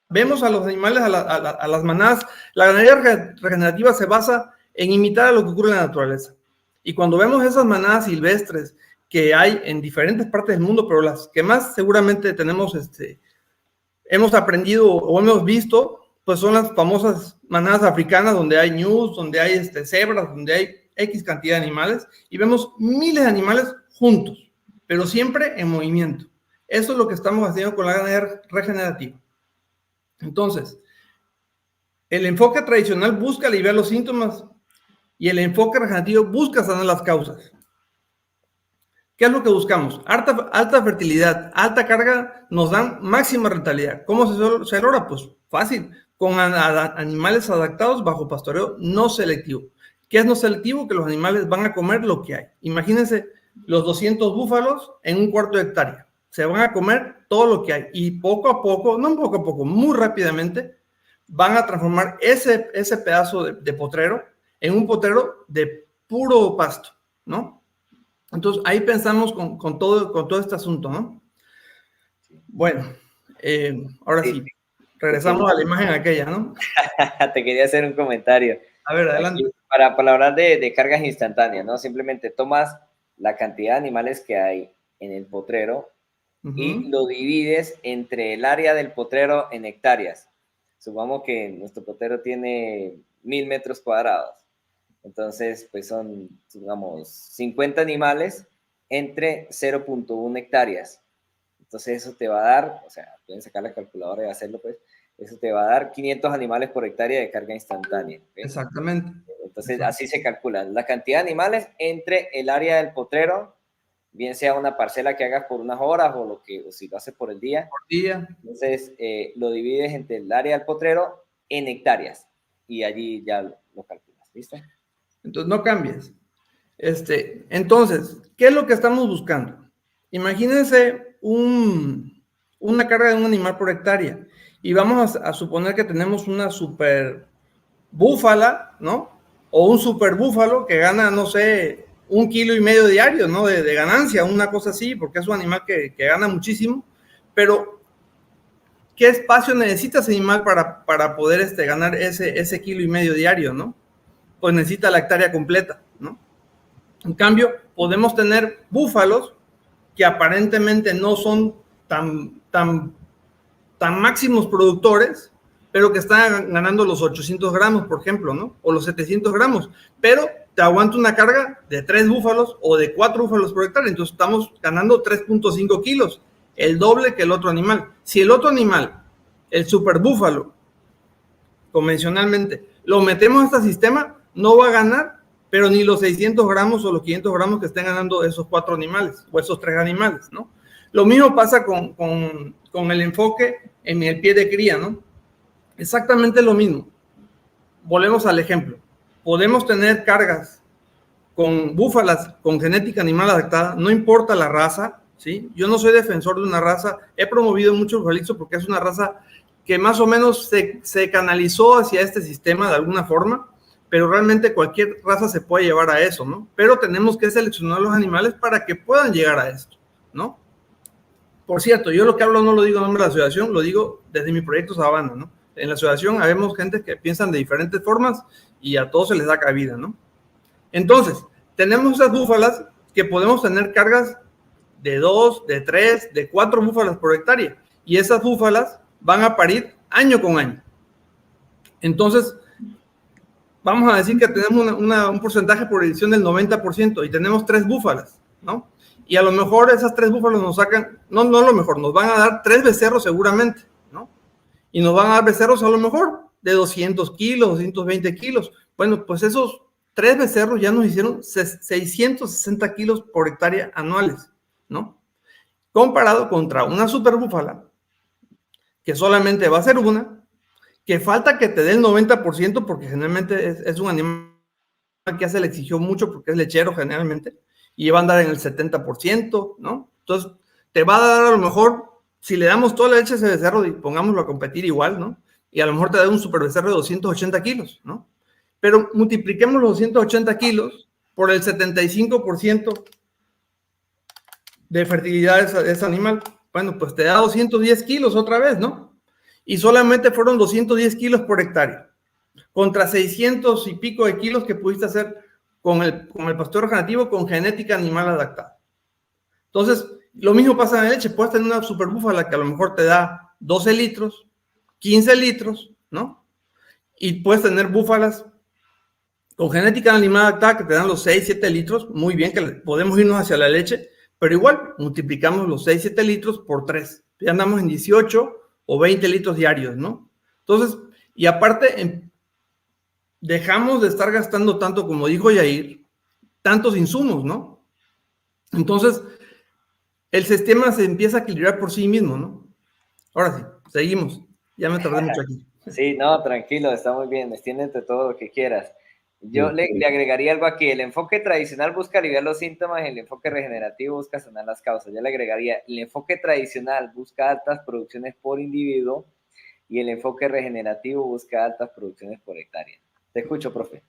Vemos a los animales, a las manadas. La ganadería regenerativa se basa en imitar a lo que ocurre en la naturaleza. Y cuando vemos esas manadas silvestres que hay en diferentes partes del mundo, pero las que más seguramente tenemos hemos aprendido o hemos visto, pues son las famosas manadas africanas donde hay ñus, donde hay cebras, donde hay X cantidad de animales, y vemos miles de animales juntos, pero siempre en movimiento. Eso es lo que estamos haciendo con la ganadería regenerativa. Entonces, el enfoque tradicional busca aliviar los síntomas y el enfoque regenerativo busca sanar las causas. ¿Qué es lo que buscamos? Alta fertilidad, alta carga nos dan máxima rentabilidad. ¿Cómo se logra? Pues fácil, con animales adaptados bajo pastoreo no selectivo. ¿Qué es no selectivo? Que los animales van a comer lo que hay. Imagínense los 200 búfalos en un cuarto de hectárea. Se van a comer todo lo que hay y poco a poco, no poco a poco, muy rápidamente, van a transformar ese pedazo de potrero en un potrero de puro pasto, ¿no? Entonces, ahí pensamos con todo este asunto, ¿no? Bueno, ahora sí, regresamos a la imagen aquella, ¿no? Te quería hacer un comentario. A ver, adelante. Aquí, para hablar de cargas instantáneas, ¿no? Simplemente tomas la cantidad de animales que hay en el potrero y lo divides entre el área del potrero en hectáreas. Supongamos que nuestro potrero tiene 1000 metros cuadrados. Entonces, pues son, digamos, 50 animales entre 0.1 hectáreas. Entonces, eso te va a dar, o sea, pueden sacar la calculadora y hacerlo, pues, eso te va a dar 500 animales por hectárea de carga instantánea. ¿Okay? Exactamente. Entonces, así se calcula la cantidad de animales entre el área del potrero, bien sea una parcela que hagas por unas horas o si lo haces por el día. Por día. Entonces, lo divides entre el área del potrero en hectáreas y allí ya lo calculas. ¿Listo? Entonces, no cambies. Entonces, ¿qué es lo que estamos buscando? Imagínense una carga de un animal por hectárea y vamos a suponer que tenemos una super búfala, ¿no? O un super búfalo que gana, no sé, 1,5 kilos diario, ¿no? De ganancia, una cosa así, porque es un animal que gana muchísimo, pero ¿qué espacio necesita ese animal para poder ganar ese 1,5 kilos diario, ¿no? Pues necesita la hectárea completa, ¿no? En cambio, podemos tener búfalos que aparentemente no son tan máximos productores, pero que están ganando los 800 gramos, por ejemplo, ¿no? O los 700 gramos, pero te aguanta una carga de 3 búfalos o de 4 búfalos por hectárea, entonces estamos ganando 3.5 kilos, el doble que el otro animal. Si el otro animal, el super búfalo, convencionalmente, lo metemos a este sistema, no va a ganar, pero ni los 600 gramos o los 500 gramos que estén ganando esos 4 animales o esos 3 animales, ¿no? Lo mismo pasa con el enfoque en el pie de cría, ¿no? Exactamente lo mismo. Volvemos al ejemplo. Podemos tener cargas con búfalas con genética animal adaptada, no importa la raza, ¿sí? Yo no soy defensor de una raza, he promovido mucho el bufalito porque es una raza que más o menos se canalizó hacia este sistema de alguna forma, pero realmente cualquier raza se puede llevar a eso, ¿no? Pero tenemos que seleccionar los animales para que puedan llegar a esto, ¿no? Por cierto, yo lo que hablo no lo digo en nombre de la asociación, lo digo desde mi proyecto Sabana, ¿no? En la asociación habemos gente que piensan de diferentes formas y a todos se les da cabida, ¿no? Entonces, tenemos esas búfalas que podemos tener cargas de 2, de 3, de 4 búfalas por hectárea y esas búfalas van a parir año con año. Entonces, vamos a decir que tenemos un porcentaje por edición del 90% y tenemos 3 búfalas, ¿no? Y a lo mejor esas 3 búfalos nos sacan, no a lo mejor, nos van a dar 3 becerros seguramente, ¿no? Y nos van a dar becerros a lo mejor de 200 kilos, 220 kilos. Bueno, pues esos 3 becerros ya nos hicieron 660 kilos por hectárea anuales, ¿no? Comparado contra una super búfala, que solamente va a ser una, que falta que te dé el 90%, porque generalmente es un animal que ya se le exigió mucho porque es lechero generalmente, y va a andar en el 70%, ¿no? Entonces, te va a dar a lo mejor, si le damos toda la leche a ese becerro y pongámoslo a competir igual, ¿no? Y a lo mejor te da un super becerro de 280 kilos, ¿no? Pero multipliquemos los 280 kilos por el 75% de fertilidad de ese animal. Bueno, pues te da 210 kilos otra vez, ¿no? Y solamente fueron 210 kilos por hectárea, contra 600 y pico de kilos que pudiste hacer con el pastoreo regenerativo con genética animal adaptada. Entonces, lo mismo pasa en la leche. Puedes tener una super búfala que a lo mejor te da 12 litros, 15 litros, ¿no? Y puedes tener búfalas con genética animada que te dan los 6, 7 litros, muy bien, que podemos irnos hacia la leche, pero igual multiplicamos los 6, 7 litros por 3. Ya andamos en 18 o 20 litros diarios, ¿no? Entonces, y aparte, dejamos de estar gastando tanto, como dijo Yair, tantos insumos, ¿no? Entonces, el sistema se empieza a equilibrar por sí mismo, ¿no? Ahora sí, seguimos. Ya me tardé mucho aquí. Sí, no, tranquilo, está muy bien. Extiéndete todo lo que quieras. Yo le agregaría algo aquí. El enfoque tradicional busca aliviar los síntomas, el enfoque regenerativo busca sanar las causas. Yo le agregaría, el enfoque tradicional busca altas producciones por individuo y el enfoque regenerativo busca altas producciones por hectárea. Te escucho, profe.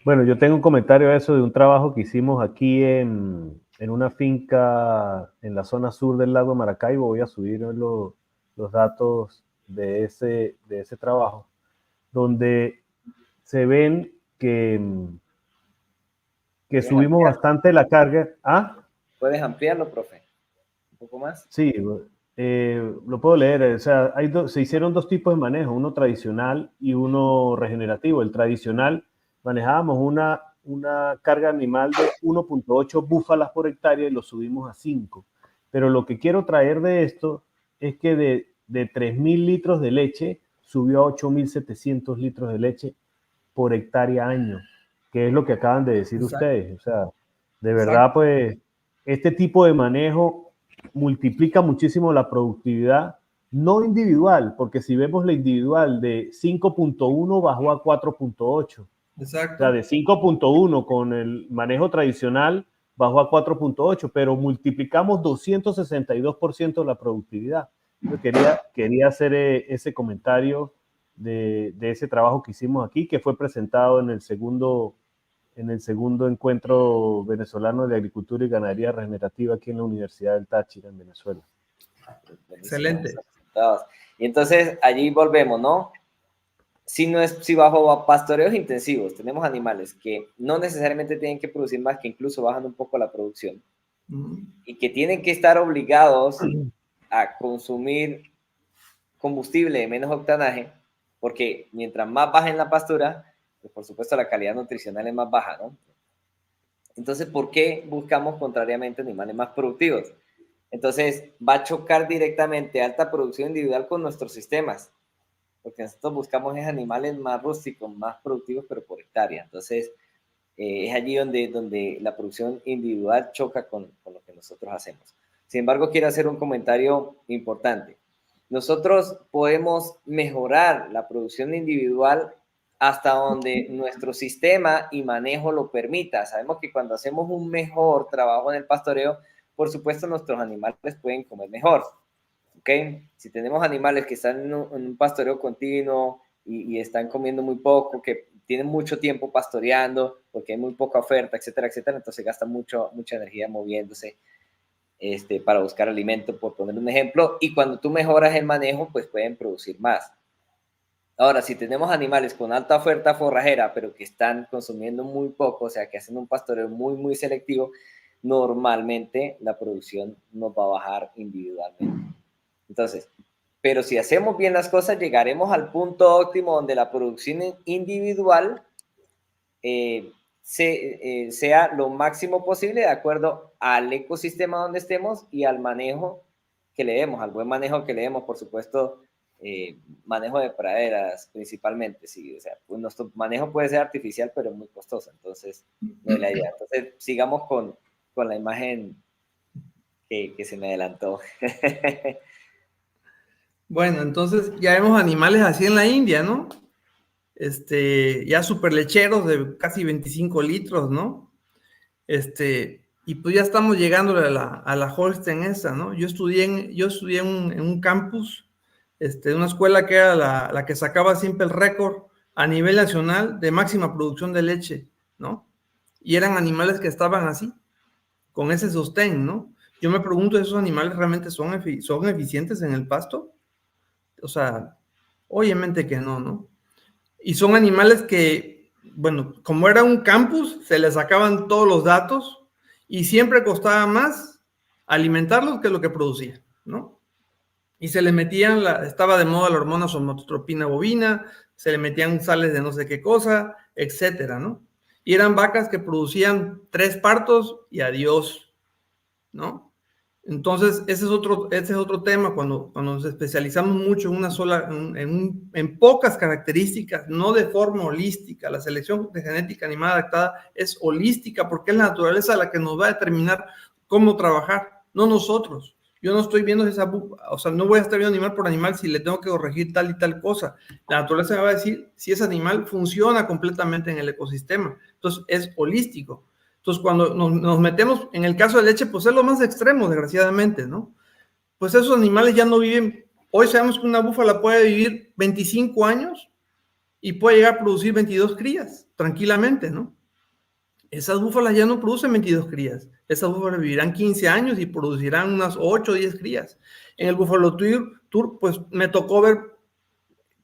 Bueno, yo tengo un comentario a eso de un trabajo que hicimos aquí en una finca en la zona sur del lago de Maracaibo. Voy a subir los datos de ese trabajo, donde se ven que subimos bastante la carga. ¿Ah? ¿Puedes ampliarlo, profe? ¿Un poco más? Sí, lo puedo leer. O sea, se hicieron dos tipos de manejo, uno tradicional y uno regenerativo. El tradicional, manejábamos una carga animal de 1.8 búfalas por hectárea y lo subimos a 5. Pero lo que quiero traer de esto es que de 3.000 litros de leche subió a 8.700 litros de leche por hectárea año, que es lo que acaban de decir ustedes. O sea, de verdad, pues, este tipo de manejo multiplica muchísimo la productividad, no individual, porque si vemos la individual de 5.1 bajó a 4.8. Exacto. O sea, de 5.1 con el manejo tradicional bajó a 4.8, pero multiplicamos 262% la productividad. Yo quería hacer ese comentario de ese trabajo que hicimos aquí, que fue presentado en el segundo encuentro venezolano de agricultura y ganadería regenerativa aquí en la Universidad del Táchira, en Venezuela. Excelente. Y entonces allí volvemos, ¿no? Si bajo pastoreos intensivos tenemos animales que no necesariamente tienen que producir más, que incluso bajan un poco la producción, y que tienen que estar obligados a consumir combustible de menos octanaje, porque mientras más baja en la pastura, pues por supuesto la calidad nutricional es más baja, ¿no? Entonces, ¿por qué buscamos contrariamente animales más productivos? Entonces, va a chocar directamente alta producción individual con nuestros sistemas, porque nosotros buscamos animales más rústicos, más productivos, pero por hectárea. Entonces, es allí donde la producción individual choca con lo que nosotros hacemos. Sin embargo, quiero hacer un comentario importante. Nosotros podemos mejorar la producción individual hasta donde nuestro sistema y manejo lo permita. Sabemos que cuando hacemos un mejor trabajo en el pastoreo, por supuesto nuestros animales pueden comer mejor. ¿Okay? Si tenemos animales que están en un pastoreo continuo y están comiendo muy poco, que tienen mucho tiempo pastoreando porque hay muy poca oferta, etcétera, etcétera, entonces gastan mucha energía moviéndose para buscar alimento, por poner un ejemplo, y cuando tú mejoras el manejo, pues pueden producir más. Ahora, si tenemos animales con alta oferta forrajera, pero que están consumiendo muy poco, o sea, que hacen un pastoreo muy, muy selectivo, normalmente la producción nos va a bajar individualmente. Entonces, pero si hacemos bien las cosas, llegaremos al punto óptimo donde la producción individual sea lo máximo posible de acuerdo al ecosistema donde estemos y al manejo que le demos, al buen manejo que le demos, por supuesto, manejo de praderas principalmente, sí, o sea, pues nuestro manejo puede ser artificial, pero muy costoso, entonces, no es la idea. Entonces, sigamos con la imagen que se me adelantó. Bueno, entonces ya vemos animales así en la India, ¿no? Ya super lecheros de casi 25 litros, ¿no? Y pues ya estamos llegando a la Holstein esa, ¿no? Yo estudié en un campus, una escuela que era la que sacaba siempre el récord a nivel nacional de máxima producción de leche, ¿no? Y eran animales que estaban así, con ese sostén, ¿no? Yo me pregunto, ¿esos animales realmente son eficientes en el pasto? O sea, obviamente que no, ¿no? Y son animales que, bueno, como era un campus, se les sacaban todos los datos y siempre costaba más alimentarlos que lo que producía, ¿no? y se le metían, estaba de moda la hormona somatotropina bovina, se le metían sales de no sé qué cosa, etcétera, ¿no? Y eran vacas que producían 3 partos y adiós, ¿no? Entonces, ese es otro tema cuando nos especializamos mucho en una sola, en pocas características, no de forma holística. La selección de genética animal adaptada es holística porque es la naturaleza la que nos va a determinar cómo trabajar, no nosotros. Yo no estoy viendo no voy a estar viendo animal por animal si le tengo que corregir tal y tal cosa. La naturaleza me va a decir si ese animal funciona completamente en el ecosistema. Entonces, es holístico. Entonces, cuando nos metemos, en el caso de leche, pues es lo más extremo, desgraciadamente, ¿no? Pues esos animales ya no viven. Hoy sabemos que una búfala puede vivir 25 años y puede llegar a producir 22 crías, tranquilamente, ¿no? Esas búfalas ya no producen 22 crías. Esas búfalas vivirán 15 años y producirán unas 8 o 10 crías. En el Buffalo Tour, pues me tocó ver,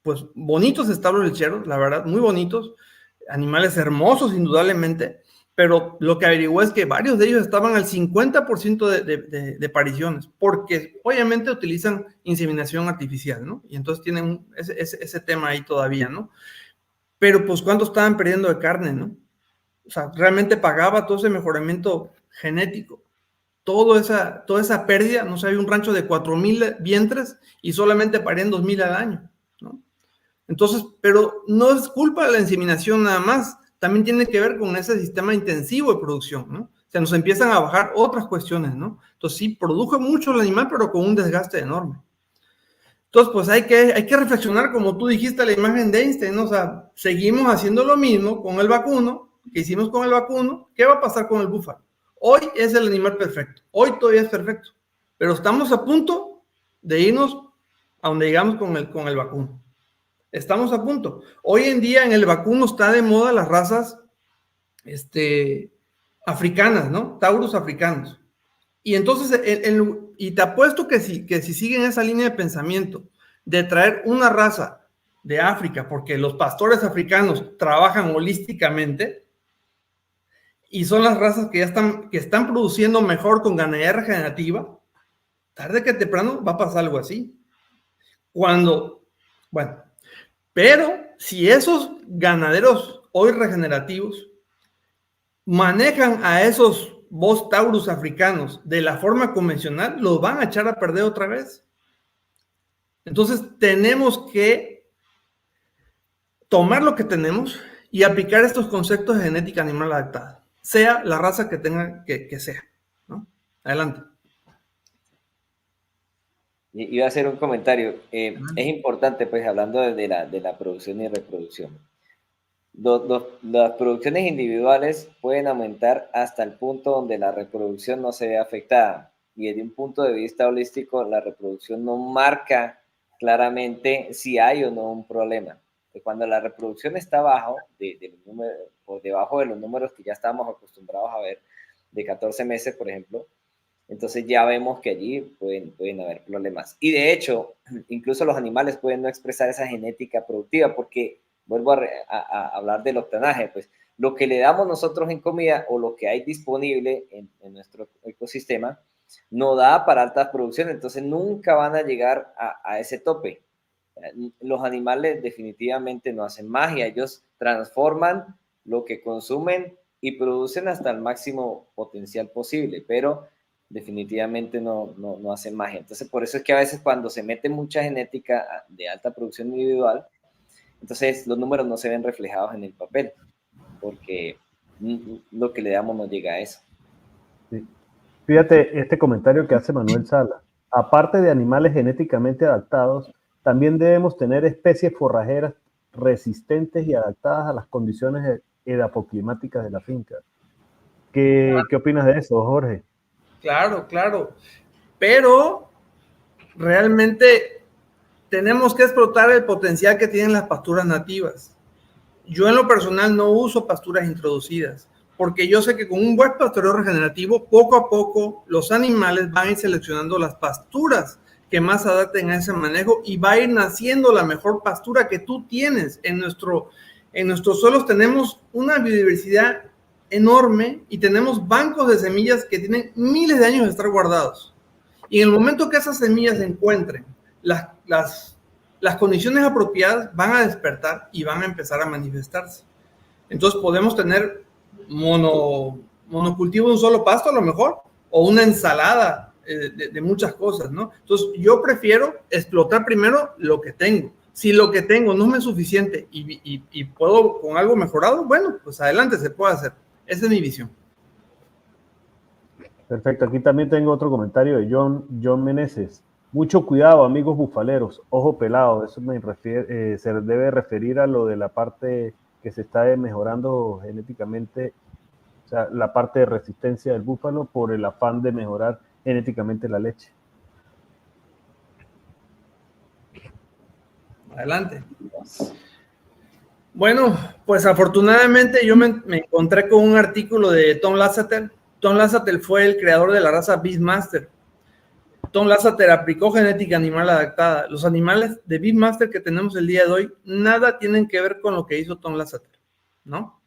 pues, bonitos establos lecheros, la verdad, muy bonitos, animales hermosos, indudablemente, pero lo que averiguó es que varios de ellos estaban al 50% de pariciones, porque obviamente utilizan inseminación artificial, ¿no? Y entonces tienen ese tema ahí todavía, ¿no? Pero pues ¿cuánto estaban perdiendo de carne, no? O sea, realmente pagaba todo ese mejoramiento genético. Toda esa pérdida, no sé, había un rancho de 4,000 vientres y solamente parían 2,000 al año, ¿no? Entonces, pero no es culpa de la inseminación nada más, también tiene que ver con ese sistema intensivo de producción, ¿no? O sea, nos empiezan a bajar otras cuestiones, ¿no? Entonces, sí, produjo mucho el animal, pero con un desgaste enorme. Entonces, pues hay que reflexionar, como tú dijiste, la imagen de Einstein, ¿no? O sea, seguimos haciendo lo mismo con el vacuno que hicimos con el vacuno. ¿Qué va a pasar con el búfalo? Hoy es el animal perfecto, hoy todavía es perfecto, pero estamos a punto de irnos a donde llegamos con el vacuno. Estamos a punto. Hoy en día en el vacuno está de moda las razas africanas, ¿no? Taurus africanos. Y entonces, y te apuesto que si siguen esa línea de pensamiento de traer una raza de África, porque los pastores africanos trabajan holísticamente y son las razas que están produciendo mejor con ganadería regenerativa, tarde que temprano va a pasar algo así. Pero si esos ganaderos hoy regenerativos manejan a esos Bos Taurus africanos de la forma convencional, los van a echar a perder otra vez. Entonces tenemos que tomar lo que tenemos y aplicar estos conceptos de genética animal adaptada, sea la raza que tenga que sea, ¿no? Adelante. Iba a hacer un comentario. Es importante, pues, hablando de la producción y reproducción. Las producciones individuales pueden aumentar hasta el punto donde la reproducción no se ve afectada. Y desde un punto de vista holístico, la reproducción no marca claramente si hay o no un problema. Cuando la reproducción está por debajo de los números que ya estamos acostumbrados a ver, de 14 meses, por ejemplo, entonces ya vemos que allí pueden haber problemas. Y de hecho, incluso los animales pueden no expresar esa genética productiva porque, vuelvo a hablar del octanaje, pues lo que le damos nosotros en comida o lo que hay disponible en nuestro ecosistema no da para altas producciones, entonces nunca van a llegar a ese tope. Los animales definitivamente no hacen magia, ellos transforman lo que consumen y producen hasta el máximo potencial posible, pero definitivamente no hacen magia. Entonces, por eso es que a veces cuando se mete mucha genética de alta producción individual, entonces los números no se ven reflejados en el papel, porque lo que le damos no llega a eso. Sí. Fíjate este comentario que hace Manuel Sala. Aparte de animales genéticamente adaptados, también debemos tener especies forrajeras resistentes y adaptadas a las condiciones edapoclimáticas de la finca. ¿Qué opinas de eso, Jorge? Claro, pero realmente tenemos que explotar el potencial que tienen las pasturas nativas. Yo en lo personal no uso pasturas introducidas, porque yo sé que con un buen pastoreo regenerativo, poco a poco los animales van a ir seleccionando las pasturas que más adapten a ese manejo y va a ir naciendo la mejor pastura que tú tienes. En nuestros suelos tenemos una biodiversidad enorme y tenemos bancos de semillas que tienen miles de años de estar guardados. Y en el momento que esas semillas se encuentren las condiciones apropiadas van a despertar y van a empezar a manifestarse. Entonces podemos tener monocultivo de un solo pasto a lo mejor, o una ensalada de muchas cosas, ¿no? Entonces yo prefiero explotar primero lo que tengo. Si lo que tengo no me es suficiente y puedo con algo mejorado, bueno, pues adelante, se puede hacer. Esa es mi visión. Perfecto, aquí también tengo otro comentario de John Meneses. Mucho cuidado, amigos bufaleros, ojo pelado, eso se debe referir a lo de la parte que se está mejorando genéticamente, o sea, la parte de resistencia del búfalo por el afán de mejorar genéticamente la leche. Adelante. Bueno, pues afortunadamente yo me encontré con un artículo de Tom Lasseter. Tom Lasseter fue el creador de la raza Beastmaster. Tom Lasseter aplicó genética animal adaptada. Los animales de Beastmaster que tenemos el día de hoy, nada tienen que ver con lo que hizo Tom Lasseter, ¿no?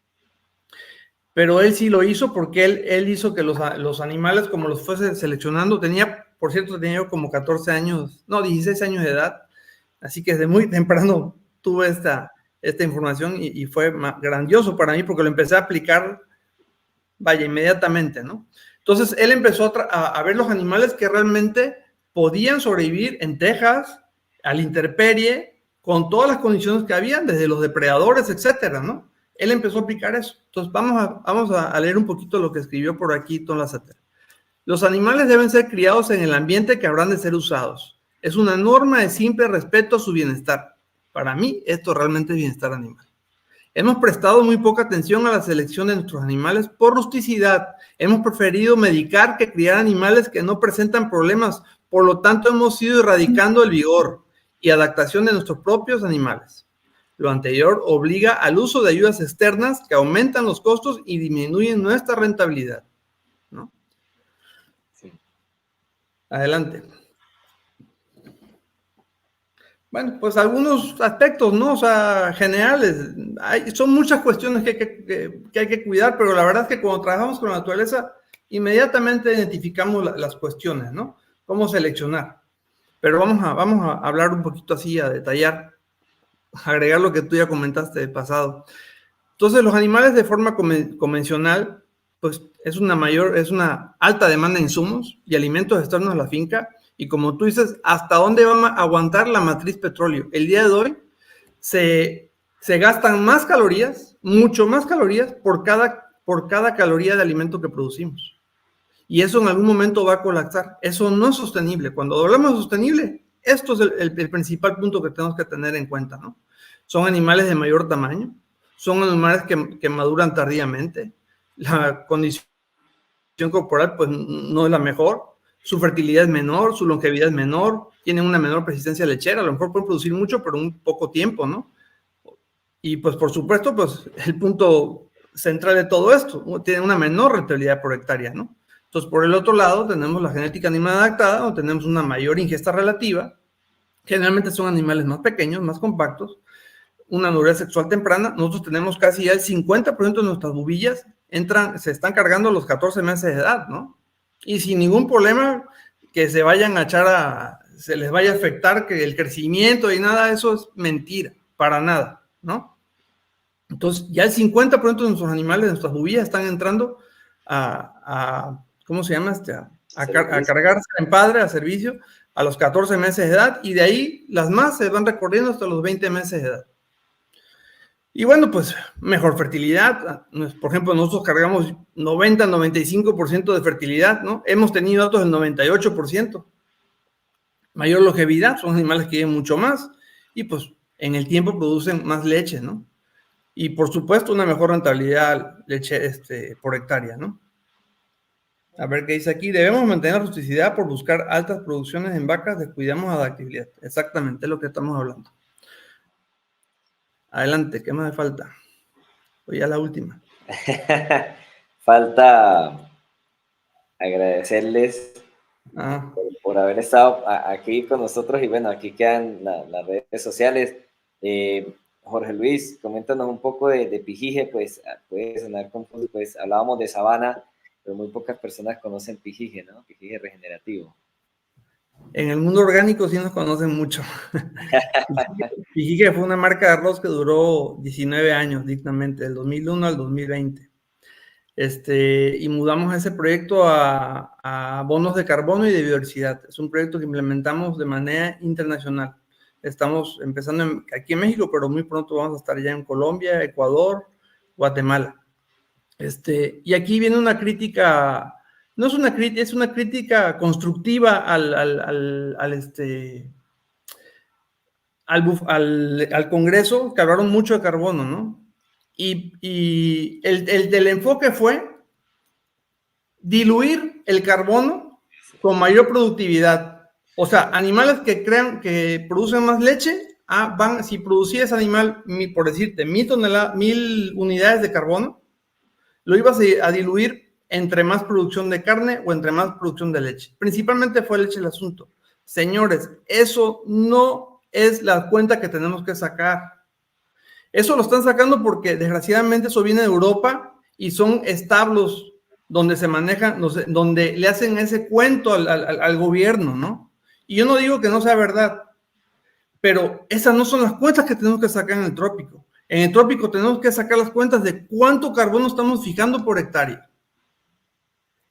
Pero él sí lo hizo porque él hizo que los animales, como los fuese seleccionando, por cierto, tenía yo como 14 años, no, 16 años de edad, así que desde muy temprano tuve esta información y fue grandioso para mí porque lo empecé a aplicar, vaya, inmediatamente, ¿no? Entonces, él empezó a ver los animales que realmente podían sobrevivir en Texas, a la intemperie, con todas las condiciones que habían, desde los depredadores, etcétera, ¿no? Él empezó a aplicar eso. Entonces, vamos a leer un poquito lo que escribió por aquí Tom Lasseter. Los animales deben ser criados en el ambiente que habrán de ser usados. Es una norma de simple respeto a su bienestar. Para mí, esto realmente es bienestar animal. Hemos prestado muy poca atención a la selección de nuestros animales por rusticidad. Hemos preferido medicar que criar animales que no presentan problemas. Por lo tanto, hemos ido erradicando el vigor y adaptación de nuestros propios animales. Lo anterior obliga al uso de ayudas externas que aumentan los costos y disminuyen nuestra rentabilidad, ¿no? Sí. Adelante. Bueno, pues algunos aspectos, ¿no? O sea, generales. Son muchas cuestiones que hay que cuidar, pero la verdad es que cuando trabajamos con la naturaleza, inmediatamente identificamos las cuestiones, ¿no? Cómo seleccionar. Pero vamos a hablar un poquito así, a detallar, agregar lo que tú ya comentaste de pasado. Entonces, los animales de forma convencional, pues es una alta demanda de insumos y alimentos externos a la finca. Y como tú dices, ¿hasta dónde va a aguantar la matriz petróleo? El día de hoy se gastan más calorías, mucho más calorías por cada caloría de alimento que producimos. Y eso en algún momento va a colapsar. Eso no es sostenible. Cuando hablamos de sostenible, esto es el principal punto que tenemos que tener en cuenta, ¿no? Son animales de mayor tamaño, son animales que maduran tardíamente, la condición corporal pues no es la mejor, su fertilidad es menor, su longevidad es menor, tienen una menor persistencia lechera, a lo mejor pueden producir mucho, pero un poco tiempo, ¿no? Y pues por supuesto, pues el punto central de todo esto, tienen una menor rentabilidad por hectárea, ¿no? Entonces, por el otro lado, tenemos la genética animal adaptada, donde tenemos una mayor ingesta relativa, generalmente son animales más pequeños, más compactos, una madurez sexual temprana. Nosotros tenemos casi ya el 50% de nuestras bubillas se están cargando a los 14 meses de edad, ¿no? Y sin ningún problema que se vayan a se les vaya a afectar que el crecimiento y nada, eso es mentira, para nada, ¿no? Entonces, ya el 50% de nuestros animales, de nuestras bubillas, están entrando ¿cómo se llama? A cargarse en padre, a servicio, a los 14 meses de edad, y de ahí las más se van recorriendo hasta los 20 meses de edad. Y bueno, pues mejor fertilidad. Por ejemplo, nosotros cargamos 90-95% de fertilidad, ¿no? Hemos tenido datos del 98%. Mayor longevidad, son animales que viven mucho más y pues en el tiempo producen más leche, ¿no? Y por supuesto una mejor rentabilidad leche por hectárea, ¿no? A ver qué dice aquí. Debemos mantener rusticidad por buscar altas producciones en vacas, descuidamos adaptabilidad. Exactamente, es lo que estamos hablando. Adelante, ¿qué más me falta? Voy a la última. Falta agradecerles por haber estado aquí con nosotros y bueno, aquí quedan las redes sociales. Jorge Luis, coméntanos un poco de Pijije, pues puede sonar confuso, pues hablábamos de sabana, pero muy pocas personas conocen Pijije, ¿no? Pijije regenerativo. En el mundo orgánico sí nos conocen mucho. Iquique fue una marca de arroz que duró 19 años dignamente, del 2001 al 2020. Y mudamos ese proyecto a bonos de carbono y de biodiversidad. Es un proyecto que implementamos de manera internacional. Estamos empezando aquí en México, pero muy pronto vamos a estar ya en Colombia, Ecuador, Guatemala. Y aquí viene una crítica, no es una crítica, es una crítica constructiva al Congreso, que hablaron mucho de carbono, ¿no? Y el enfoque fue diluir el carbono con mayor productividad. O sea, animales que producen más leche, si producías animal, por decirte, 1,000 unidades de carbono, lo ibas a diluir entre más producción de carne o entre más producción de leche. Principalmente fue leche el asunto. Señores, eso no es la cuenta que tenemos que sacar. Eso lo están sacando porque desgraciadamente eso viene de Europa y son establos donde se manejan, donde le hacen ese cuento al gobierno, ¿no? Y yo no digo que no sea verdad, pero esas no son las cuentas que tenemos que sacar en el trópico. En el trópico tenemos que sacar las cuentas de cuánto carbono estamos fijando por hectárea.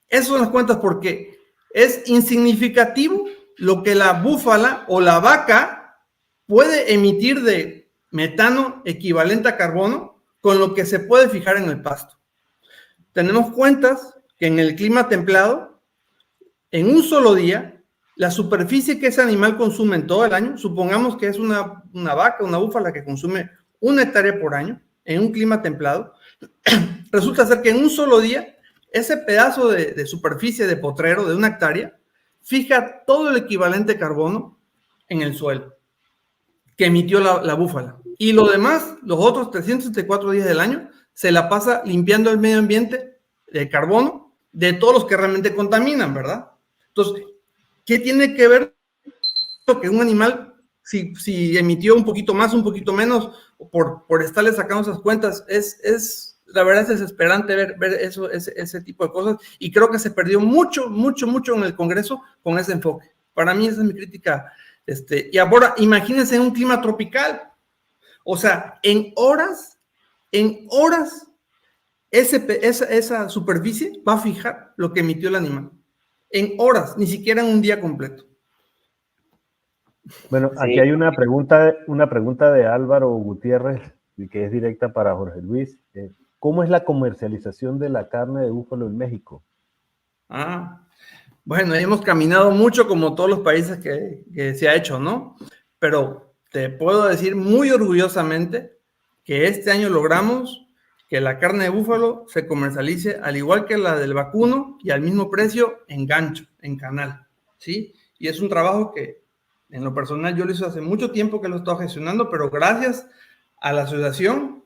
Esas son las cuentas porque es insignificativo lo que la búfala o la vaca puede emitir de metano equivalente a carbono con lo que se puede fijar en el pasto. Tenemos cuentas que en el clima templado, en un solo día, la superficie que ese animal consume en todo el año, supongamos que es una vaca, una búfala que consume 1 hectárea por año en un clima templado, resulta ser que en un solo día, ese pedazo de superficie de potrero de 1 hectárea fija todo el equivalente carbono en el suelo que emitió la búfala. Y lo demás, los otros 364 días del año, se la pasa limpiando el medio ambiente de carbono de todos los que realmente contaminan, ¿verdad? Entonces, ¿qué tiene que ver que un animal, si emitió un poquito más, un poquito menos, por estarle sacando esas cuentas? La verdad es desesperante ver ese tipo de cosas, y creo que se perdió mucho en el Congreso con ese enfoque. Para mí esa es mi crítica. Y ahora, imagínense en un clima tropical. O sea, en horas, esa superficie va a fijar lo que emitió el animal. En horas, ni siquiera en un día completo. Bueno, aquí hay una pregunta de Álvaro Gutiérrez, que es directa para Jorge Luis. ¿Cómo es la comercialización de la carne de búfalo en México? Bueno, hemos caminado mucho como todos los países que se ha hecho, ¿no? Pero te puedo decir muy orgullosamente que este año logramos que la carne de búfalo se comercialice al igual que la del vacuno y al mismo precio en gancho, en canal, ¿sí? Y es un trabajo que en lo personal yo lo hice hace mucho tiempo que lo he estado gestionando, pero gracias a la asociación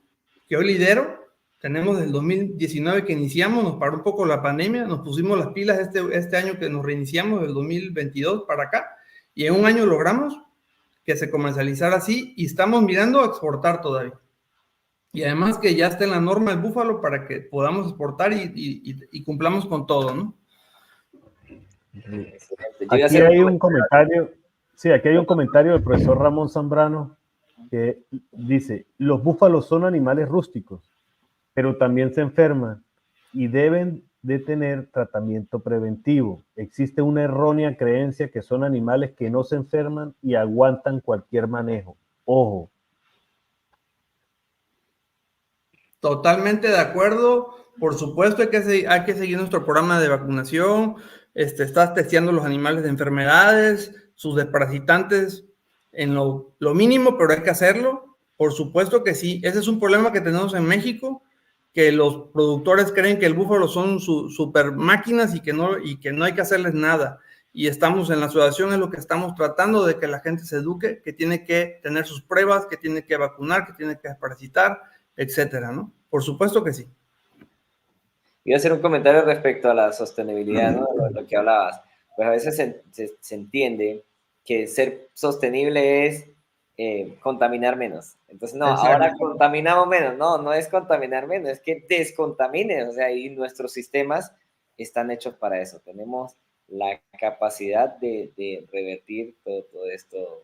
que hoy lidero, tenemos desde el 2019 que iniciamos, nos paró un poco la pandemia, nos pusimos las pilas este año que nos reiniciamos, del 2022 para acá, y en un año logramos que se comercializara así, y estamos mirando a exportar todavía. Y además que ya está en la norma el búfalo para que podamos exportar y cumplamos con todo, ¿no? Aquí hay un comentario, aquí hay un comentario del profesor Ramón Zambrano que dice: los búfalos son animales rústicos, pero también se enferman y deben de tener tratamiento preventivo. Existe una errónea creencia que son animales que no se enferman y aguantan cualquier manejo. Ojo. Totalmente de acuerdo. Por supuesto hay que seguir nuestro programa de vacunación. Estás testeando los animales de enfermedades, sus desparasitantes en lo mínimo, pero hay que hacerlo. Por supuesto que sí. Ese es un problema que tenemos en México, que los productores creen que el búfalo son super máquinas y que no hay que hacerles nada. Y estamos en la asociación, es lo que estamos tratando, de que la gente se eduque, que tiene que tener sus pruebas, que tiene que vacunar, que tiene que desparasitar, etcétera, ¿no? Por supuesto que sí. Iba a hacer un comentario respecto a la sostenibilidad, ¿no? Lo que hablabas. Pues a veces se entiende que ser sostenible es contaminar menos. Entonces, no, ahora contaminamos menos. No es contaminar menos, es que descontaminen. O sea, y nuestros sistemas están hechos para eso. Tenemos la capacidad de revertir todo esto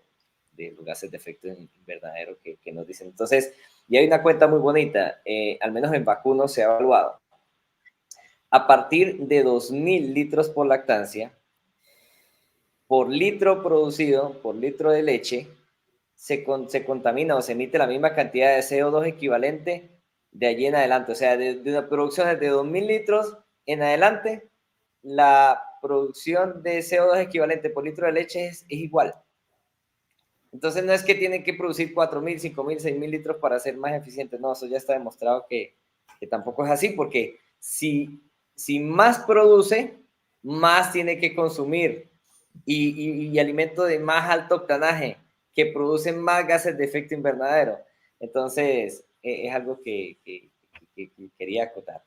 de los gases de efecto invernadero que nos dicen. Entonces, y hay una cuenta muy bonita, al menos en vacunos se ha evaluado. A partir de 2.000 litros por lactancia, por litro producido, por litro de leche, se contamina o se emite la misma cantidad de CO2 equivalente de allí en adelante. O sea, de una producción de 2.000 litros en adelante, la producción de CO2 equivalente por litro de leche es igual. Entonces no es que tienen que producir 4.000, 5.000, 6.000 litros para ser más eficientes. No, eso ya está demostrado que tampoco es así, porque si más produce, más tiene que consumir y alimento de más alto octanaje que producen más gases de efecto invernadero. Entonces, es algo que quería acotar.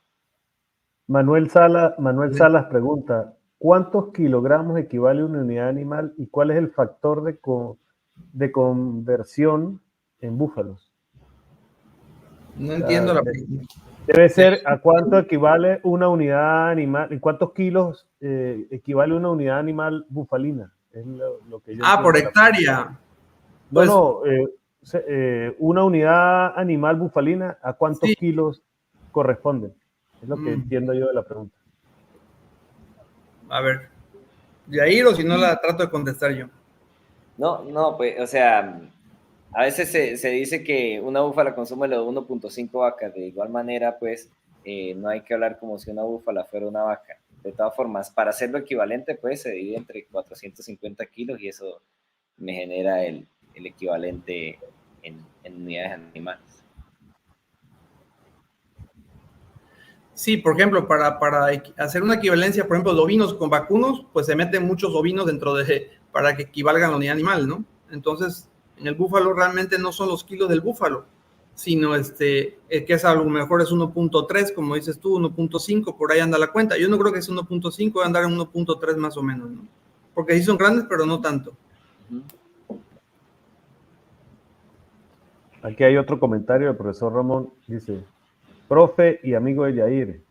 Manuel Salas pregunta, ¿cuántos kilogramos equivale una unidad animal y cuál es el factor de conversión en búfalos? No entiendo la pregunta. Debe ser a cuánto equivale una unidad animal, en cuántos kilos equivale una unidad animal bufalina. Es lo que yo por entiendo. hectárea. Pues, una unidad animal bufalina, ¿a cuántos kilos corresponden? Es lo que entiendo yo de la pregunta. A ver, de ahí o si no la trato de contestar yo. No, pues, o sea, a veces se dice que una búfala consume los 1.5 vacas. De igual manera, pues, no hay que hablar como si una búfala fuera una vaca. De todas formas, para hacerlo equivalente, pues, se divide entre 450 kilos y eso me genera el equivalente en unidades animales. Sí, por ejemplo, para hacer una equivalencia, por ejemplo, de ovinos con vacunos, pues se meten muchos ovinos para que equivalgan la unidad animal, ¿no? Entonces, en el búfalo realmente no son los kilos del búfalo, sino que es a lo mejor es 1.3, como dices tú, 1.5, por ahí anda la cuenta. Yo no creo que es 1.5, va a andar en 1.3 más o menos, ¿no? Porque sí son grandes, pero no tanto. Aquí hay otro comentario del profesor Ramón, dice, profe y amigo de Yair,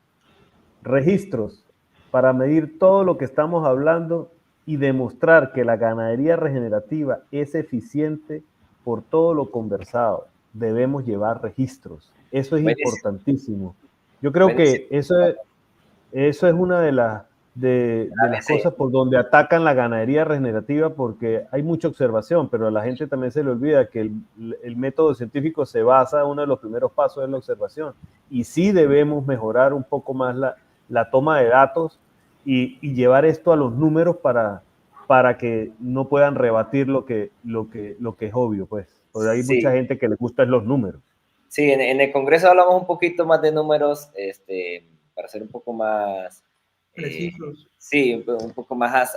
registros para medir todo lo que estamos hablando y demostrar que la ganadería regenerativa es eficiente por todo lo conversado. Debemos llevar registros. Eso es importantísimo. Yo creo que eso es una de las cosas por donde atacan la ganadería regenerativa, porque hay mucha observación, pero a la gente también se le olvida que el método científico se basa, uno de los primeros pasos en la observación, y sí debemos mejorar un poco más la toma de datos y llevar esto a los números para que no puedan rebatir lo que es obvio, pues, porque hay mucha gente que le gustan los números. Sí, en el Congreso hablamos un poquito más de números, para ser un poco más precisos. Sí, un poco más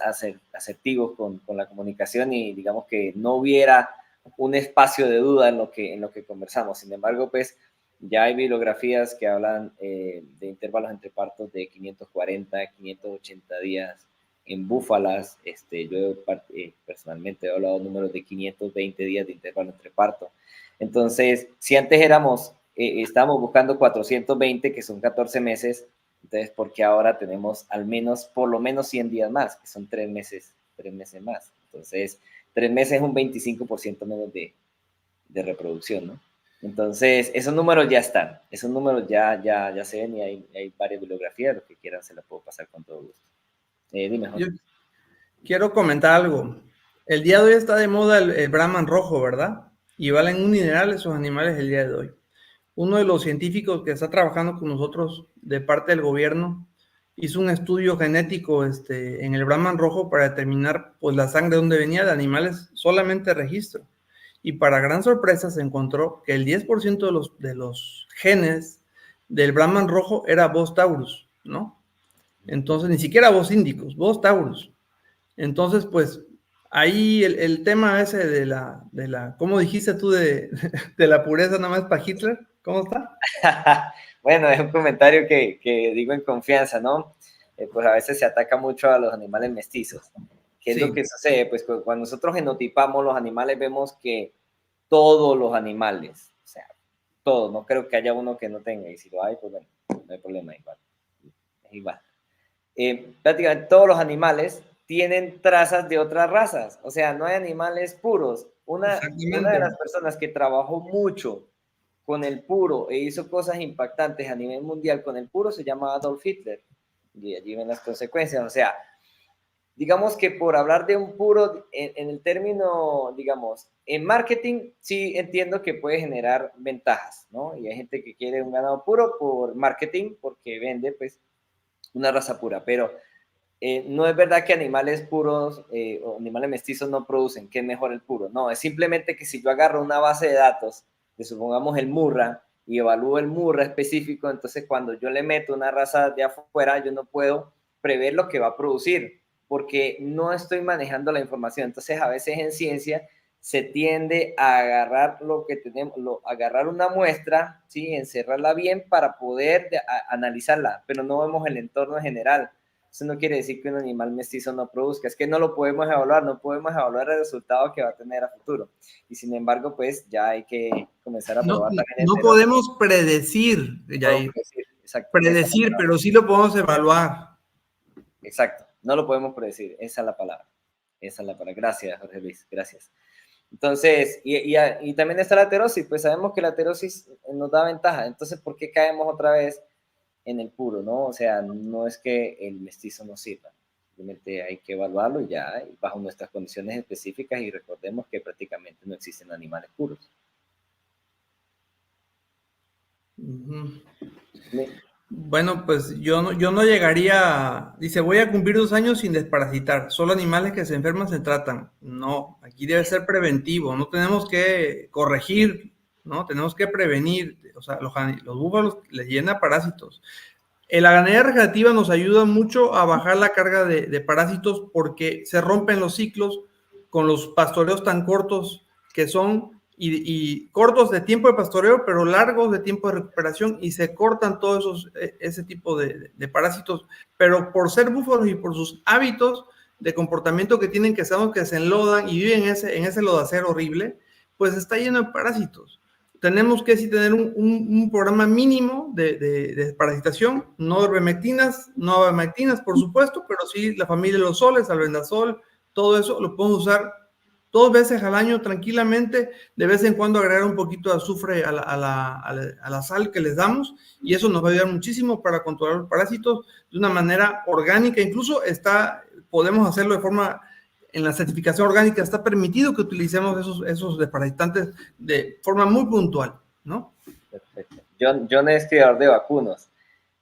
asertivos con la comunicación y digamos que no hubiera un espacio de duda en lo que conversamos. Sin embargo, pues ya hay bibliografías que hablan de intervalos entre partos de 540, 580 días en búfalas. Yo personalmente he hablado de números de 520 días de intervalo entre partos. Entonces, si antes estábamos buscando 420, que son 14 meses, entonces, porque ahora tenemos por lo menos 100 días más, que son 3 meses más. Entonces, 3 meses es un 25% menos de reproducción, ¿no? Entonces, esos números ya están, esos números ya se ven y hay varias bibliografías, lo que quieran se la puedo pasar con todo gusto. Dime, Jorge. Yo quiero comentar algo. El día de hoy está de moda el Brahman rojo, ¿verdad? Y valen un dineral esos animales el día de hoy. Uno de los científicos que está trabajando con nosotros de parte del gobierno hizo un estudio genético en el Brahman rojo para determinar pues, la sangre de dónde venía de animales, solamente registro. Y para gran sorpresa se encontró que el 10% de los genes del Brahman rojo era Bos taurus, ¿no? Entonces, ni siquiera Bos indicus, Bos taurus. Entonces, pues, ahí el tema ese de la ¿cómo dijiste tú de la pureza nada más para Hitler? ¿Cómo está? Bueno, es un comentario que digo en confianza, ¿no? Pues a veces se ataca mucho a los animales mestizos. ¿Qué es lo que sucede? Pues cuando nosotros genotipamos los animales vemos que todos los animales, o sea, todos, no creo que haya uno que no tenga, y si lo hay, pues bueno, no hay problema, igual, es igual. prácticamente todos los animales tienen trazas de otras razas, o sea, no hay animales puros. Una de las personas que trabajó mucho con el puro e hizo cosas impactantes a nivel mundial con el puro se llama Adolf Hitler, y allí ven las consecuencias. O sea, digamos que por hablar de un puro, en el término, digamos, en marketing, sí entiendo que puede generar ventajas, ¿no? Y hay gente que quiere un ganado puro por marketing, porque vende, pues, una raza pura, pero no es verdad que animales puros o animales mestizos no producen, que es mejor el puro. No, es simplemente que si yo agarro una base de datos, de supongamos el Murra, y evalúo el Murra específico, entonces cuando yo le meto una raza de afuera, yo no puedo prever lo que va a producir, porque no estoy manejando la información. Entonces, a veces en ciencia se tiende a agarrar lo que tenemos, agarrar una muestra, ¿sí? Encerrarla bien para poder analizarla, pero no vemos el entorno general. Eso no quiere decir que un animal mestizo no produzca, es que no lo podemos evaluar, no podemos evaluar el resultado que va a tener a futuro. Y sin embargo, pues ya hay que comenzar a probar también. No podemos predecir, Yair. Predecir, pero sí lo podemos evaluar. Exacto, no lo podemos predecir, esa es la palabra. Esa es la palabra. Gracias, Jorge Luis, gracias. Entonces, y también está la aterosis, pues sabemos que la aterosis nos da ventaja. Entonces, ¿por qué caemos otra vez en el puro, no? O sea, no es que el mestizo no sirva, simplemente hay que evaluarlo ya bajo nuestras condiciones específicas, y recordemos que prácticamente no existen animales puros. Bueno, pues yo no llegaría, dice, voy a cumplir 2 años sin desparasitar, solo animales que se enferman se tratan. No, aquí debe ser preventivo, no tenemos que corregir, ¿no? Tenemos que prevenir, o sea, los búfalos les llena parásitos. La ganadería regenerativa nos ayuda mucho a bajar la carga de parásitos, porque se rompen los ciclos con los pastoreos tan cortos que son, y cortos de tiempo de pastoreo, pero largos de tiempo de recuperación, y se cortan todos ese tipo de parásitos, pero por ser búfalos y por sus hábitos de comportamiento que tienen, que sabemos que se enlodan y viven en ese lodacero horrible, pues está lleno de parásitos. Tenemos que sí tener un programa mínimo de desparasitación, no ivermectinas, no abamectinas, por supuesto, pero sí la familia de los soles, albendazol, todo eso lo podemos usar 2 veces al año tranquilamente, de vez en cuando agregar un poquito de azufre a la sal que les damos, y eso nos va a ayudar muchísimo para controlar los parásitos de una manera orgánica. Incluso podemos hacerlo de forma, en la certificación orgánica está permitido que utilicemos esos desparasitantes de forma muy puntual, ¿no? Perfecto. John es criador de vacunos.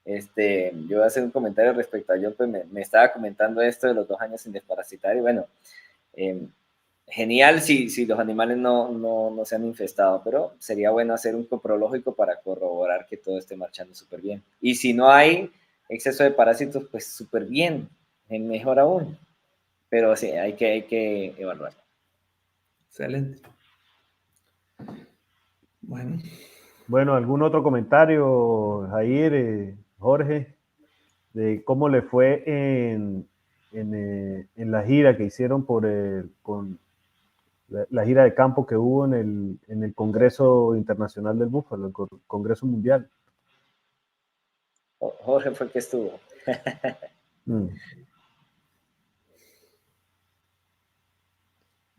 Yo voy a hacer un comentario respecto a John, pues me estaba comentando esto de los 2 años sin desparasitar, y bueno, genial si los animales no se han infestado, pero sería bueno hacer un coprológico para corroborar que todo esté marchando súper bien. Y si no hay exceso de parásitos, pues súper bien, mejor aún. Pero sí, hay que evaluarlo. Excelente. Bueno, ¿algún otro comentario, Jair, Jorge, de cómo le fue en la gira que hicieron con la gira de campo que hubo en el Congreso Internacional del Búfalo, el Congreso Mundial? Jorge fue el que estuvo.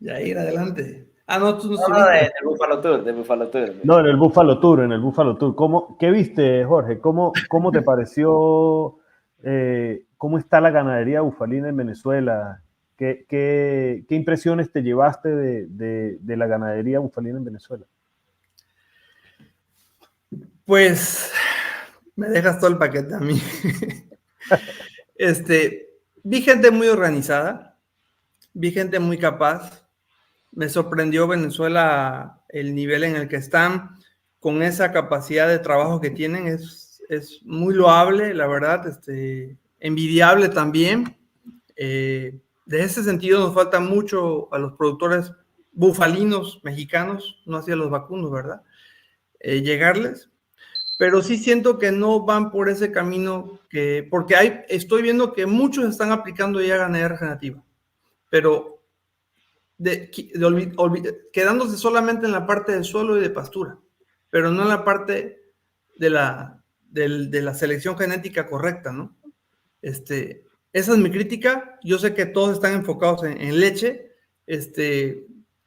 Yair, adelante. No, tú no del Buffalo Tour. No, en el Buffalo Tour. ¿Qué viste, Jorge? ¿Cómo te pareció? ¿Cómo está la ganadería bufalina en Venezuela? ¿Qué impresiones te llevaste de la ganadería bufalina en Venezuela? Pues me dejas todo el paquete a mí. Vi gente muy organizada, vi gente muy capaz. Me sorprendió Venezuela el nivel en el que están, con esa capacidad de trabajo que tienen. Es muy loable, la verdad, envidiable también. De ese sentido nos falta mucho a los productores bufalinos mexicanos, no hacia los vacunos, ¿verdad? Llegarles. Pero sí siento que no van por ese camino, porque estoy viendo que muchos están aplicando ya ganadería regenerativa, pero quedándose solamente en la parte del suelo y de pastura, pero no en la parte de la selección genética correcta, ¿no? Esa es mi crítica. Yo sé que todos están enfocados en leche,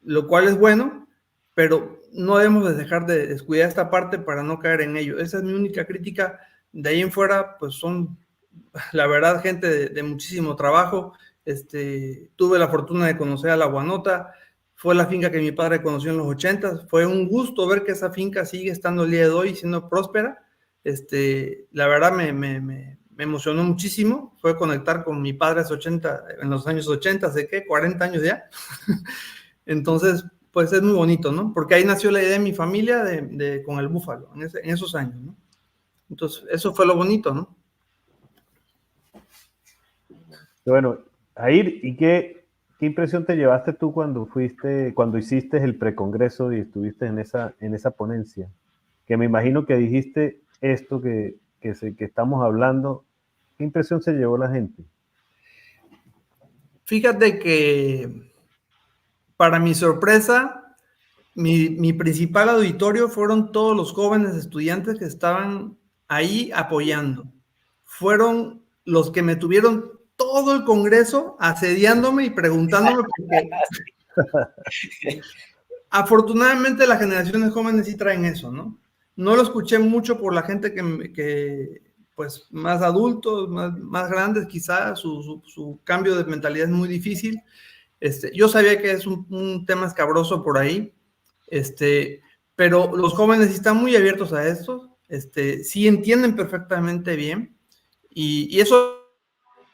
lo cual es bueno, pero no debemos de dejar de descuidar esta parte para no caer en ello. Esa es mi única crítica. De ahí en fuera, pues son, la verdad, gente de muchísimo trabajo. Tuve la fortuna de conocer a La Guanota. Fue la finca que mi padre conoció en los 80. Fue un gusto ver que esa finca sigue estando el día de hoy siendo próspera. La verdad me emocionó muchísimo. Fue conectar con mi padre en los años 80, ¿de qué? 40 años ya. Entonces, pues es muy bonito, ¿no? Porque ahí nació la idea de mi familia con el búfalo, en esos años, ¿no? Entonces, eso fue lo bonito, ¿no? Bueno, Jair, ¿y qué impresión te llevaste tú cuando hiciste el precongreso y estuviste en esa ponencia? Que me imagino que dijiste esto que estamos hablando. ¿Qué impresión se llevó la gente? Fíjate que, para mi sorpresa, mi principal auditorio fueron todos los jóvenes estudiantes que estaban ahí apoyando. Fueron los que me tuvieron todo el congreso asediándome y preguntándome por qué. Afortunadamente las generaciones jóvenes sí traen eso, ¿no? No lo escuché mucho por la gente que pues más adultos, más grandes quizás, su cambio de mentalidad es muy difícil. Yo sabía que es un tema escabroso por ahí, pero los jóvenes sí están muy abiertos a esto, sí entienden perfectamente bien, y eso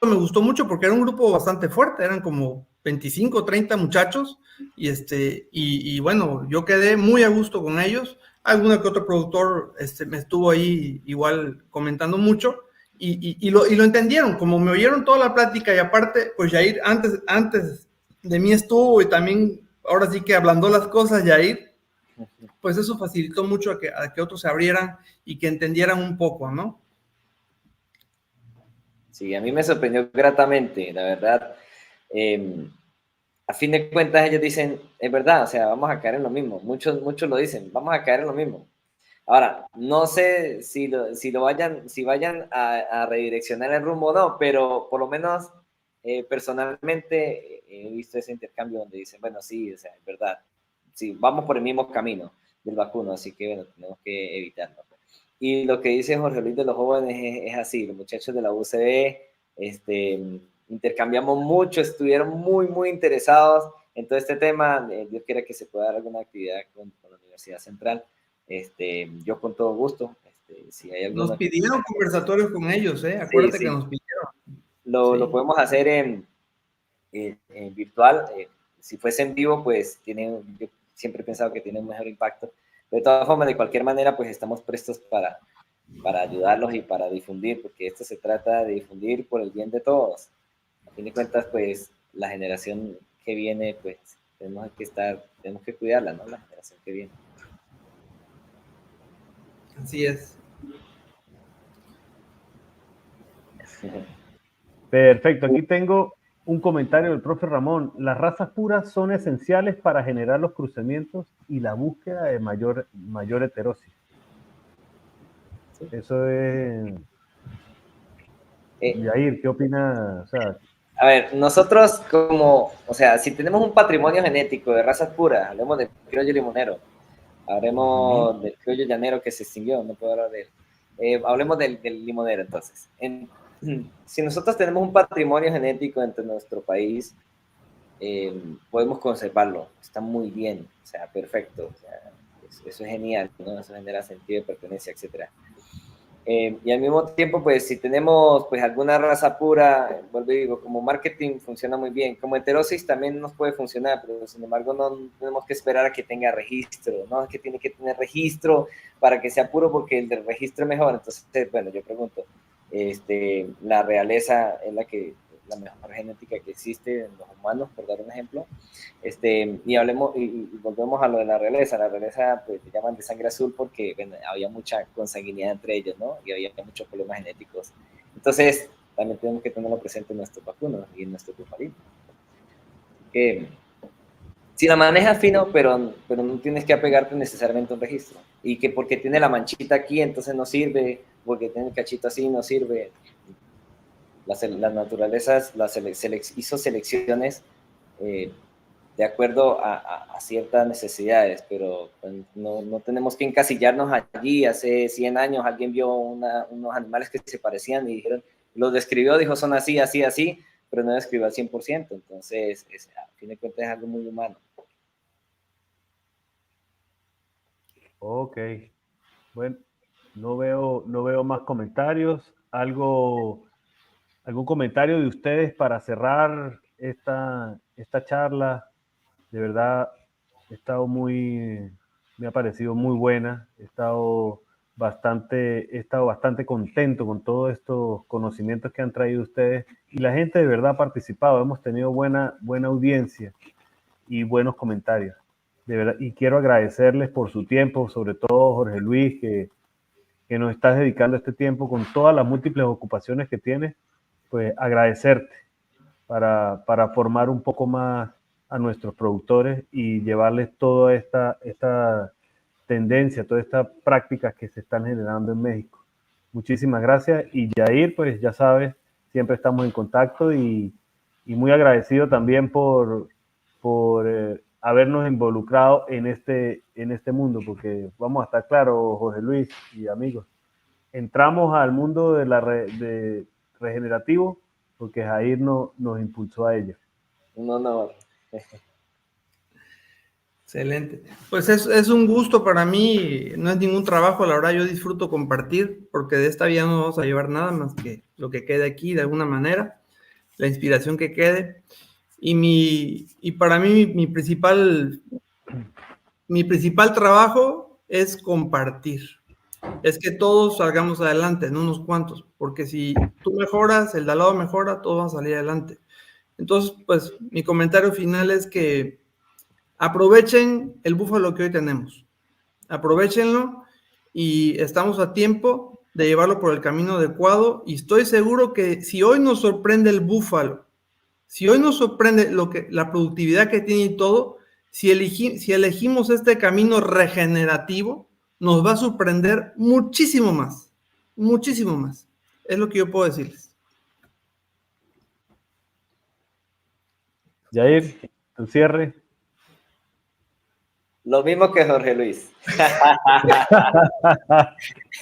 me gustó mucho porque era un grupo bastante fuerte, eran como 25, 30 muchachos, y bueno, yo quedé muy a gusto con ellos. Alguno que otro productor me estuvo ahí igual comentando mucho, y lo entendieron, como me oyeron toda la plática, y aparte, pues Yair antes de mí estuvo, y también ahora sí que ablandó las cosas Yair, pues eso facilitó mucho a que otros se abrieran y que entendieran un poco, ¿no? Sí, a mí me sorprendió gratamente, la verdad. A fin de cuentas ellos dicen, es verdad, o sea, vamos a caer en lo mismo. Muchos lo dicen, vamos a caer en lo mismo. Ahora, no sé si vayan a redireccionar el rumbo o no, pero por lo menos personalmente he visto ese intercambio donde dicen, bueno, sí, o sea, es verdad, sí, vamos por el mismo camino del vacuno, así que bueno, tenemos que evitarlo. Y lo que dice Jorge Luis de los jóvenes es así, los muchachos de la UCB, intercambiamos mucho, estuvieron muy interesados en todo este tema. Dios quiera que se pueda dar alguna actividad con la Universidad Central. Yo con todo gusto. Si hay Nos pidieron conversatorios con ellos, acuérdate, sí, que nos pidieron. Lo podemos hacer en virtual. Si fuese en vivo, pues yo siempre he pensado que tiene un mejor impacto. De todas formas, de cualquier manera, pues estamos prestos para ayudarlos y para difundir, porque esto se trata de difundir por el bien de todos. A fin de cuentas, pues la generación que viene, pues tenemos que cuidarla, ¿no? La generación que viene. Así es. Perfecto, aquí tengo un comentario del profe Ramón. Las razas puras son esenciales para generar los cruzamientos y la búsqueda de mayor heterosis. Sí. Eso es... Yair, ¿qué opina? O sea, a ver, nosotros si tenemos un patrimonio genético de razas puras, hablemos del criollo limonero, hablemos del criollo llanero que se extinguió, no puedo hablar de él. Hablemos del limonero, entonces. Si nosotros tenemos un patrimonio genético entre nuestro país, podemos conservarlo, está muy bien, o sea, perfecto, o sea, eso es genial, ¿no? Eso genera sentido de pertenencia, etcétera. Y al mismo tiempo, pues, si tenemos pues alguna raza pura, vuelvo y digo, como marketing funciona muy bien, como heterosis también nos puede funcionar, pero sin embargo no tenemos que esperar a que tenga registro, no es que tiene que tener registro para que sea puro porque el del registro es mejor. Entonces, bueno, yo pregunto, la realeza es la mejor genética que existe en los humanos, por dar un ejemplo, y volvemos a lo de la realeza. La realeza, pues, le llaman de sangre azul porque, bueno, había mucha consanguinidad entre ellos, ¿no? Y había muchos problemas genéticos. Entonces, también tenemos que tenerlo presente en nuestros vacunos y en nuestro bufalino. Si la manejas fino, pero no tienes que apegarte necesariamente a un registro. Y que porque tiene la manchita aquí, entonces no sirve, porque tiene el cachito así, no sirve. la naturaleza hizo selecciones de acuerdo a ciertas necesidades, pero no tenemos que encasillarnos allí. Hace 100 años alguien vio unos animales que se parecían y dijeron, los describió, dijo son así, así, así, pero no describió al 100%, entonces a fin de cuentas es algo muy humano. Ok, bueno, no veo más comentarios. ¿Algún comentario de ustedes para cerrar esta charla? De verdad, me ha parecido muy buena. He estado bastante contento con todos estos conocimientos que han traído ustedes y la gente de verdad ha participado. Hemos tenido buena audiencia y buenos comentarios. De verdad, y quiero agradecerles por su tiempo, sobre todo Jorge Luis, que nos estás dedicando este tiempo con todas las múltiples ocupaciones que tienes, pues agradecerte para formar un poco más a nuestros productores y llevarles toda esta tendencia, todas estas prácticas que se están generando en México. Muchísimas gracias. Y Yair, pues ya sabes, siempre estamos en contacto y muy agradecido también por habernos involucrado en este mundo, porque vamos a estar claros, Jorge Luis y amigos, entramos al mundo de regenerativo porque Jair nos impulsó a ello. Un honor. Excelente. Pues es un gusto para mí, no es ningún trabajo, la verdad yo disfruto compartir, porque de esta vida no vamos a llevar nada más que lo que quede aquí de alguna manera, la inspiración que quede. Y para mí mi principal trabajo es compartir. Es que todos salgamos adelante, no unos cuantos, porque si tú mejoras, el de al lado mejora, todos van a salir adelante. Entonces, pues mi comentario final es que aprovechen el búfalo que hoy tenemos. Aprovechenlo y estamos a tiempo de llevarlo por el camino adecuado. Y estoy seguro que si hoy nos sorprende el búfalo, si hoy nos sorprende la productividad que tiene y todo, si elegimos este camino regenerativo, nos va a sorprender muchísimo más. Muchísimo más. Es lo que yo puedo decirles. Yair, tu cierre. Lo mismo que Jorge Luis.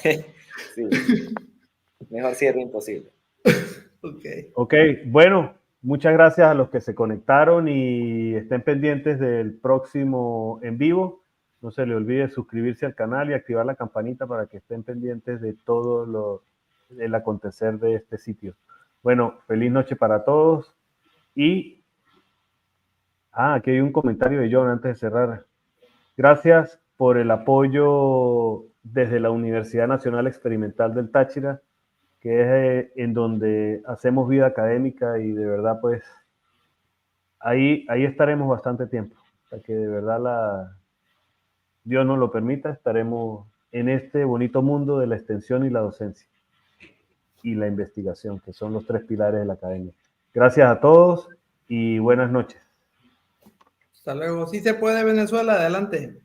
Sí. Mejor cierre imposible. Ok, bueno, muchas gracias a los que se conectaron y estén pendientes del próximo en vivo. No se le olvide suscribirse al canal y activar la campanita para que estén pendientes de todo el acontecer de este sitio. Bueno, feliz noche para todos y... aquí hay un comentario de John antes de cerrar. Gracias por el apoyo desde la Universidad Nacional Experimental del Táchira, que es en donde hacemos vida académica y de verdad pues ahí estaremos bastante tiempo, hasta que de verdad Dios nos lo permita, estaremos en este bonito mundo de la extensión y la docencia y la investigación, que son los 3 pilares de la academia. Gracias a todos y buenas noches. Hasta luego. Sí se puede, Venezuela, adelante.